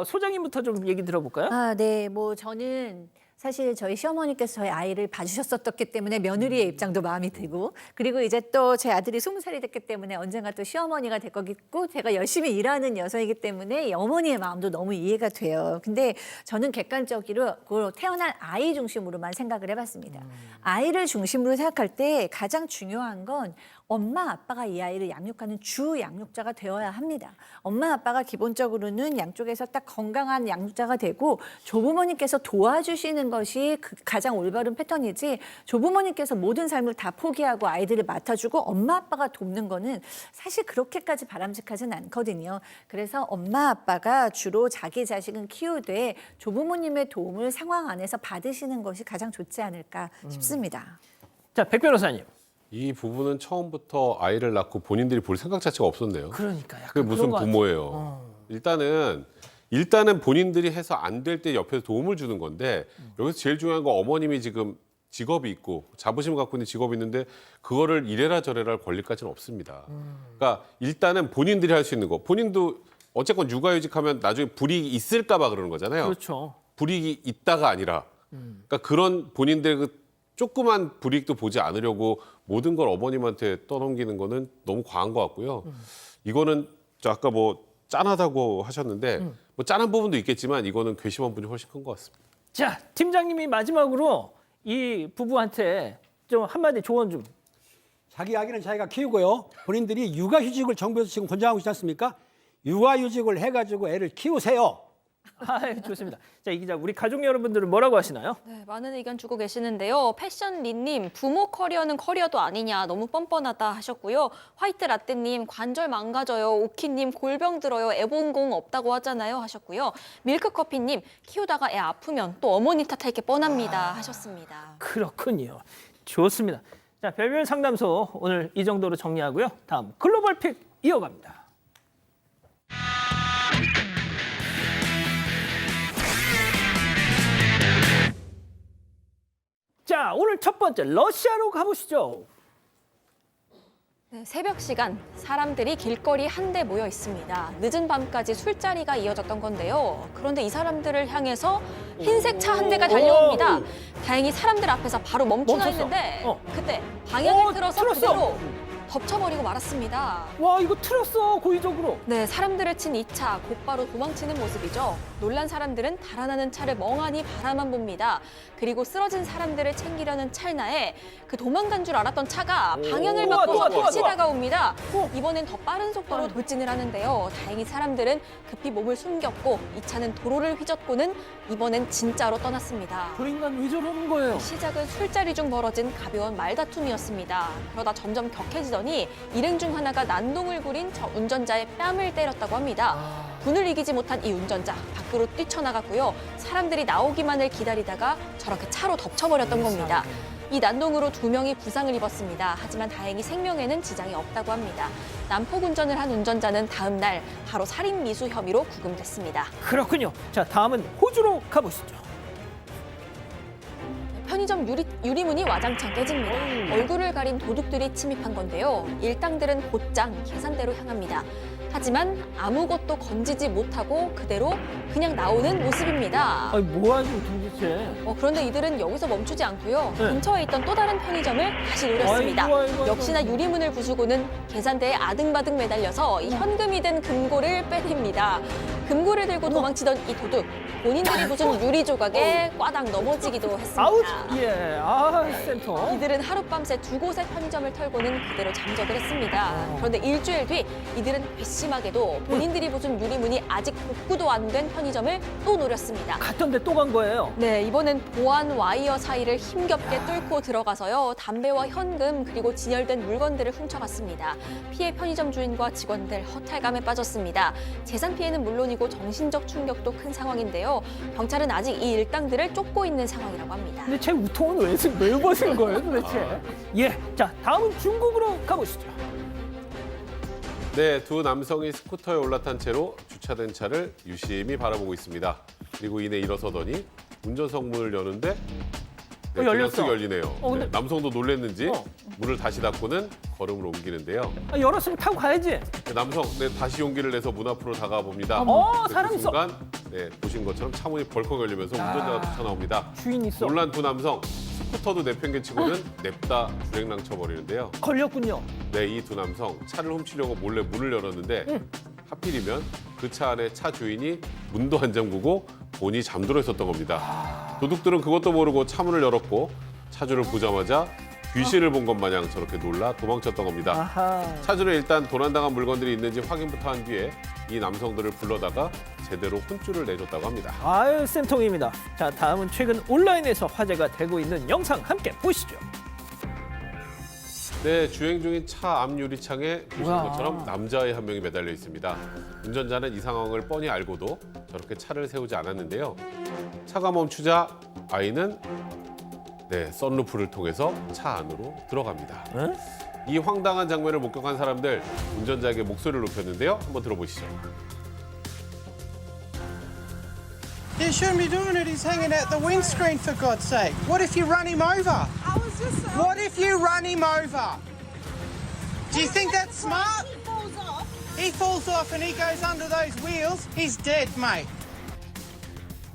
소장님부터 좀 얘기 들어볼까요? 네, 뭐 저는 사실 저희 시어머니께서 저희 아이를 봐주셨었기 때문에 며느리의 입장도 마음이 들고 그리고 이제 또 제 아들이 20살이 됐기 때문에 언젠가 또 시어머니가 될 거겠고 제가 열심히 일하는 여성이기 때문에 이 어머니의 마음도 너무 이해가 돼요. 근데 저는 객관적으로 그 태어난 아이 중심으로만 생각을 해봤습니다. 아이를 중심으로 생각할 때 가장 중요한 건 엄마 아빠가 이 아이를 양육하는 주 양육자가 되어야 합니다. 엄마 아빠가 기본적으로는 양쪽에서 딱 건강한 양육자가 되고 조부모님께서 도와주시는 것이 가장 올바른 패턴이지 조부모님께서 모든 삶을 다 포기하고 아이들을 맡아주고 엄마 아빠가 돕는 거는 사실 그렇게까지 바람직하진 않거든요. 그래서 엄마 아빠가 주로 자기 자식은 키우되 조부모님의 도움을 상황 안에서 받으시는 것이 가장 좋지 않을까 싶습니다. 자, 백 변호사님. 이 부부는 처음부터 아이를 낳고 본인들이 볼 생각 자체가 없었네요. 그러니까 그게 약간 무슨 그런 것 부모예요. 일단은 본인들이 해서 안 될 때 옆에서 도움을 주는 건데 여기서 제일 중요한 건 어머님이 지금 직업이 있고 자부심을 갖고 있는 직업이 있는데 그거를 이래라 저래라 할 권리까지는 없습니다. 그러니까 일단은 본인들이 할 수 있는 거. 본인도 어쨌건 육아휴직하면 나중에 불이익이 있을까 봐 그러는 거잖아요. 그렇죠. 불이익이 있다가 아니라 그러니까 그런 본인들의 그 조그만 불이익도 보지 않으려고 모든 걸 어머님한테 떠넘기는 거는 너무 과한 것 같고요. 이거는 저 아까 뭐 짠하다고 하셨는데 뭐 짠한 부분도 있겠지만 이거는 괘씸한 부분이 훨씬 큰 것 같습니다. 자, 팀장님이 마지막으로 이 부부한테 좀 한마디 조언 좀. 자기 아기는 자기가 키우고요. 본인들이 육아휴직을 정부에서 지금 권장하고 있지 않습니까? 육아휴직을 해가지고 애를 키우세요. 아, 좋습니다. 자, 이 기자, 우리 가족 여러분들은 뭐라고 하시나요? 네, 많은 의견 주고 계시는데요. 패션리님, 부모 커리어는 커리어도 아니냐, 너무 뻔뻔하다 하셨고요. 화이트라떼님, 관절 망가져요. 오키님, 골병 들어요. 애봉공 없다고 하잖아요 하셨고요. 밀크커피님, 키우다가 애 아프면 또 어머니 탓할 게 뻔합니다 하셨습니다. 그렇군요. 좋습니다. 자, 별별 상담소 오늘 이 정도로 정리하고요. 다음 글로벌 픽 이어갑니다. 자, 오늘 첫 번째 러시아로 가보시죠. 네, 새벽 시간 사람들이 길거리 한데 모여 있습니다. 늦은 밤까지 술자리가 이어졌던 건데요. 그런데 이 사람들을 향해서 흰색 차 한 대가 달려옵니다. 다행히 사람들 앞에서 바로 멈추나 멈췄어. 했는데 그때 방향을 틀어서 틀었어. 그대로 덮쳐버리고 말았습니다. 와, 이거 틀었어, 고의적으로. 네, 사람들을 친 이 차 곧바로 도망치는 모습이죠. 놀란 사람들은 달아나는 차를 멍하니 바라만 봅니다. 그리고 쓰러진 사람들을 챙기려는 찰나에 그 도망간 줄 알았던 차가 방향을 우와, 바꿔서 우와, 다시 우와. 다가옵니다. 이번엔 더 빠른 속도로 돌진을 하는데요. 다행히 사람들은 급히 몸을 숨겼고 이 차는 도로를 휘젓고는 이번엔 진짜로 떠났습니다. 저 인간 왜 저러는 거예요? 시작은 술자리 중 벌어진 가벼운 말다툼이었습니다. 그러다 점점 격해지더니 일행 중 하나가 난동을 부린 저 운전자의 뺨을 때렸다고 합니다. 분을 이기지 못한 이 운전자 밖으로 뛰쳐나갔고요. 사람들이 나오기만을 기다리다가 저렇게 차로 덮쳐버렸던 겁니다. 이 난동으로 2명이 부상을 입었습니다. 하지만 다행히 생명에는 지장이 없다고 합니다. 난폭 운전을 한 운전자는 다음 날 바로 살인 미수 혐의로 구금됐습니다. 그렇군요. 자, 다음은 호주로 가보시죠. 편의점 유리문이 와장창 깨집니다. 얼굴을 가린 도둑들이 침입한 건데요. 일당들은 곧장 계산대로 향합니다. 하지만 아무것도 건지지 못하고 그대로 그냥 나오는 모습입니다. 아니, 뭐하지 도대체? 그런데 이들은 여기서 멈추지 않고요. 네. 근처에 있던 또 다른 편의점을 다시 노렸습니다. 아이고. 역시나 유리문을 부수고는 계산대에 아등바등 매달려서 이 현금이 든 금고를 빼냅니다. 금고를 들고 도망치던 이 도둑, 본인들이 부순 유리 조각에 꽈당 넘어지기도 했습니다. 아웃! 예, 센터. 이들은 하룻밤새 2곳의 편의점을 털고는 그대로 잠적을 했습니다. 그런데 일주일 뒤 이들은 괘씸하게도 본인들이 부순 유리문이 아직 복구도 안 된 편의점을 또 노렸습니다. 갔던 데 또 간 거예요. 네, 이번엔 보안 와이어 사이를 힘겹게 뚫고 들어가서요. 담배와 현금 그리고 진열된 물건들을 훔쳐갔습니다. 피해 편의점 주인과 직원들 허탈감에 빠졌습니다. 재산 피해는 물론이고 정신적 충격도 큰 상황인데요. 경찰은 아직 이 일당들을 쫓고 있는 상황이라고 합니다. 근데 제 우통은 왜 벗은 거예요 도대체? 예, 자, 다음은 중국으로 가보시죠. 네, 두 남성이 스쿠터에 올라탄 채로 주차된 차를 유심히 바라보고 있습니다. 그리고 이내 일어서더니 운전석 문을 여는데 그냥 열렸어. 쓱 열리네요. 근데- 네, 남성도 놀랬는지 어. 문을 다시 닫고는 걸음을 옮기는데요. 열었으면 타고 가야지. 남성 다시 용기를 내서 문 앞으로 다가와 봅니다. 사람 그 있어. 순간 보신 것처럼 차문이 벌컥 열리면서 운전자가 뛰쳐나옵니다. 주인 있어. 놀란 두 남성 스쿠터도 내팽개치고는 냅다 주행랑 쳐버리는데요. 걸렸군요. 네, 이 두 남성 차를 훔치려고 몰래 문을 열었는데 하필이면 그 차 안에 차 주인이 문도 안 잠그고 본이 잠들어 있었던 겁니다. 도둑들은 그것도 모르고 차 문을 열었고 차주를 보자마자 귀신을 본 것 마냥 저렇게 놀라 도망쳤던 겁니다. 아하. 차주는 일단 도난당한 물건들이 있는지 확인부터 한 뒤에 이 남성들을 불러다가 제대로 혼쭐을 내줬다고 합니다. 아유, 쌤통입니다. 자, 다음은 최근 온라인에서 화제가 되고 있는 영상 함께 보시죠. 네, 주행 중인 차 앞 유리창에 보시는 뭐야. 것처럼 남자의 한 명이 매달려 있습니다. 운전자는 이 상황을 뻔히 알고도 저렇게 차를 세우지 않았는데요. 차가 멈추자 아이는 썬루프를 통해서 차 안으로 들어갑니다. 이 황당한 장면을 목격한 사람들 운전자에게 목소리를 높였는데요. 한번 들어보시죠. You shouldn't be doing it. He's hanging out the windscreen, for God's sake. What if you run him over? What if you run him over? Do you think that's smart? He falls off and he goes under those wheels. He's dead, mate.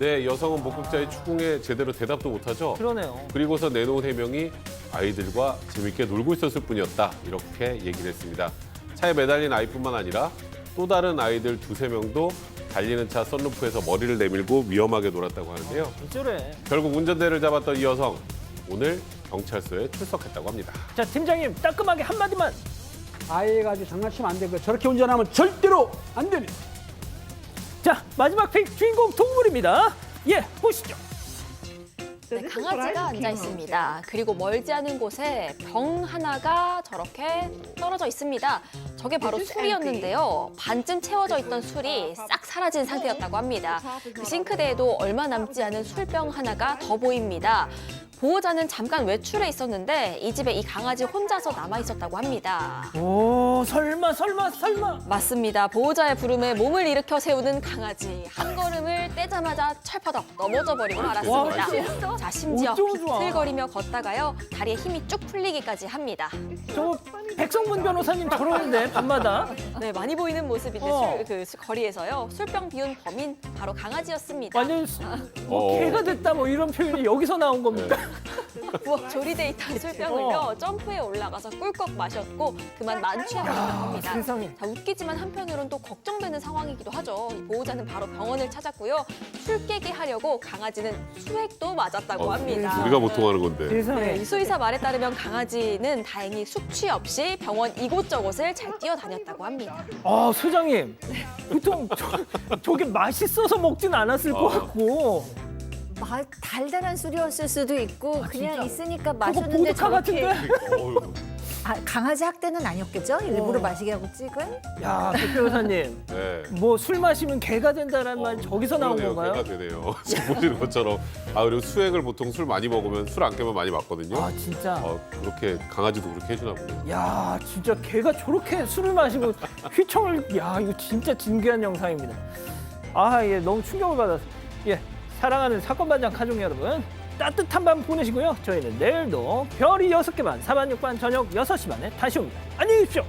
네, 여성은 목격자의 추궁에 제대로 대답도 못하죠. 그러네요. 그리고서 내놓은 해명이 아이들과 재밌게 놀고 있었을 뿐이었다. 이렇게 얘기를 했습니다. 차에 매달린 아이뿐만 아니라 또 다른 아이들 2~3명도 달리는 차 썬루프에서 머리를 내밀고 위험하게 놀았다고 하는데요. 어쩌래. 결국 운전대를 잡았던 이 여성, 오늘 경찰서에 출석했다고 합니다. 자, 팀장님 따끔하게 한마디만. 아이 가지고 장난치면 안 되고 저렇게 운전하면 절대로 안 됩니다. 자, 마지막 픽 주인공 동물입니다. 예, 보시죠. 네, 강아지가 앉아 있습니다. 그리고 멀지 않은 곳에 병 하나가 저렇게 떨어져 있습니다. 저게 바로 술이었는데요. 반쯤 채워져 있던 술이 싹 사라진 상태였다고 합니다. 그 싱크대에도 얼마 남지 않은 술병 하나가 더 보입니다. 보호자는 잠깐 외출해 있었는데 이 집에 이 강아지 혼자서 남아 있었다고 합니다. 오, 설마. 맞습니다. 보호자의 부름에 몸을 일으켜 세우는 강아지. 한 걸음을 떼자마자 철퍼덕 넘어져 버리고 말았습니다. 자, 심지어 어쩜 좋아. 비틀거리며 걷다가요. 다리에 힘이 쭉 풀리기까지 합니다. 저 백성문 변호사님 저러는데 밤마다. 네, 많이 보이는 모습인데 거리에서요. 술병 비운 범인 바로 강아지였습니다. 완전 개가 됐다 뭐 이런 표현이 여기서 나온 겁니까? 부엌 조리돼 있던 술병을요. 점프에 올라가서 꿀꺽 마셨고 그만 만취해버렸다고 합니다. 세상에. 자, 웃기지만 한편으로는 또 걱정되는 상황이기도 하죠. 이 보호자는 바로 병원을 찾았고요. 술 깨게 하려고 강아지는 수액도 맞았다고 합니다. 우리가 보통 하는 건데. 세상에. 이 수의사 말에 따르면 강아지는 다행히 숙취 없이 병원 이곳저곳을 잘 뛰어다녔다고 합니다. 아, 소장님. 보통 저게 맛있어서 먹진 않았을 것 같고. 달달한 술이었을 수도 있고 그냥 진짜? 있으니까 그거 마셨는데 보드카 같은데? 어휴. 강아지 학대는 아니었겠죠? 일부러 마시게 하고 찍은? 야, 백 변호사님. 네. 뭐 술 마시면 개가 된다는 말 저기서 나온 그러네요. 건가요? 개가 되네요. 지금 보시는 것처럼. 그리고 수액을 보통 술 많이 먹으면 술 안 깨면 많이 맞거든요. 아, 진짜. 그렇게 강아지도 그렇게 해주나 보네요. 야, 진짜 개가 저렇게 술을 마시고 휘청을. 야, 이거 진짜 진귀한 영상입니다. 아, 예, 너무 충격을 받았어. 예, 사랑하는 사건반장 가족 여러분, 따뜻한 밤 보내시고요. 저희는 내일도 별이 6개 반, 4반, 6반 저녁 6시 반에 다시 옵니다. 안녕히 계십시오.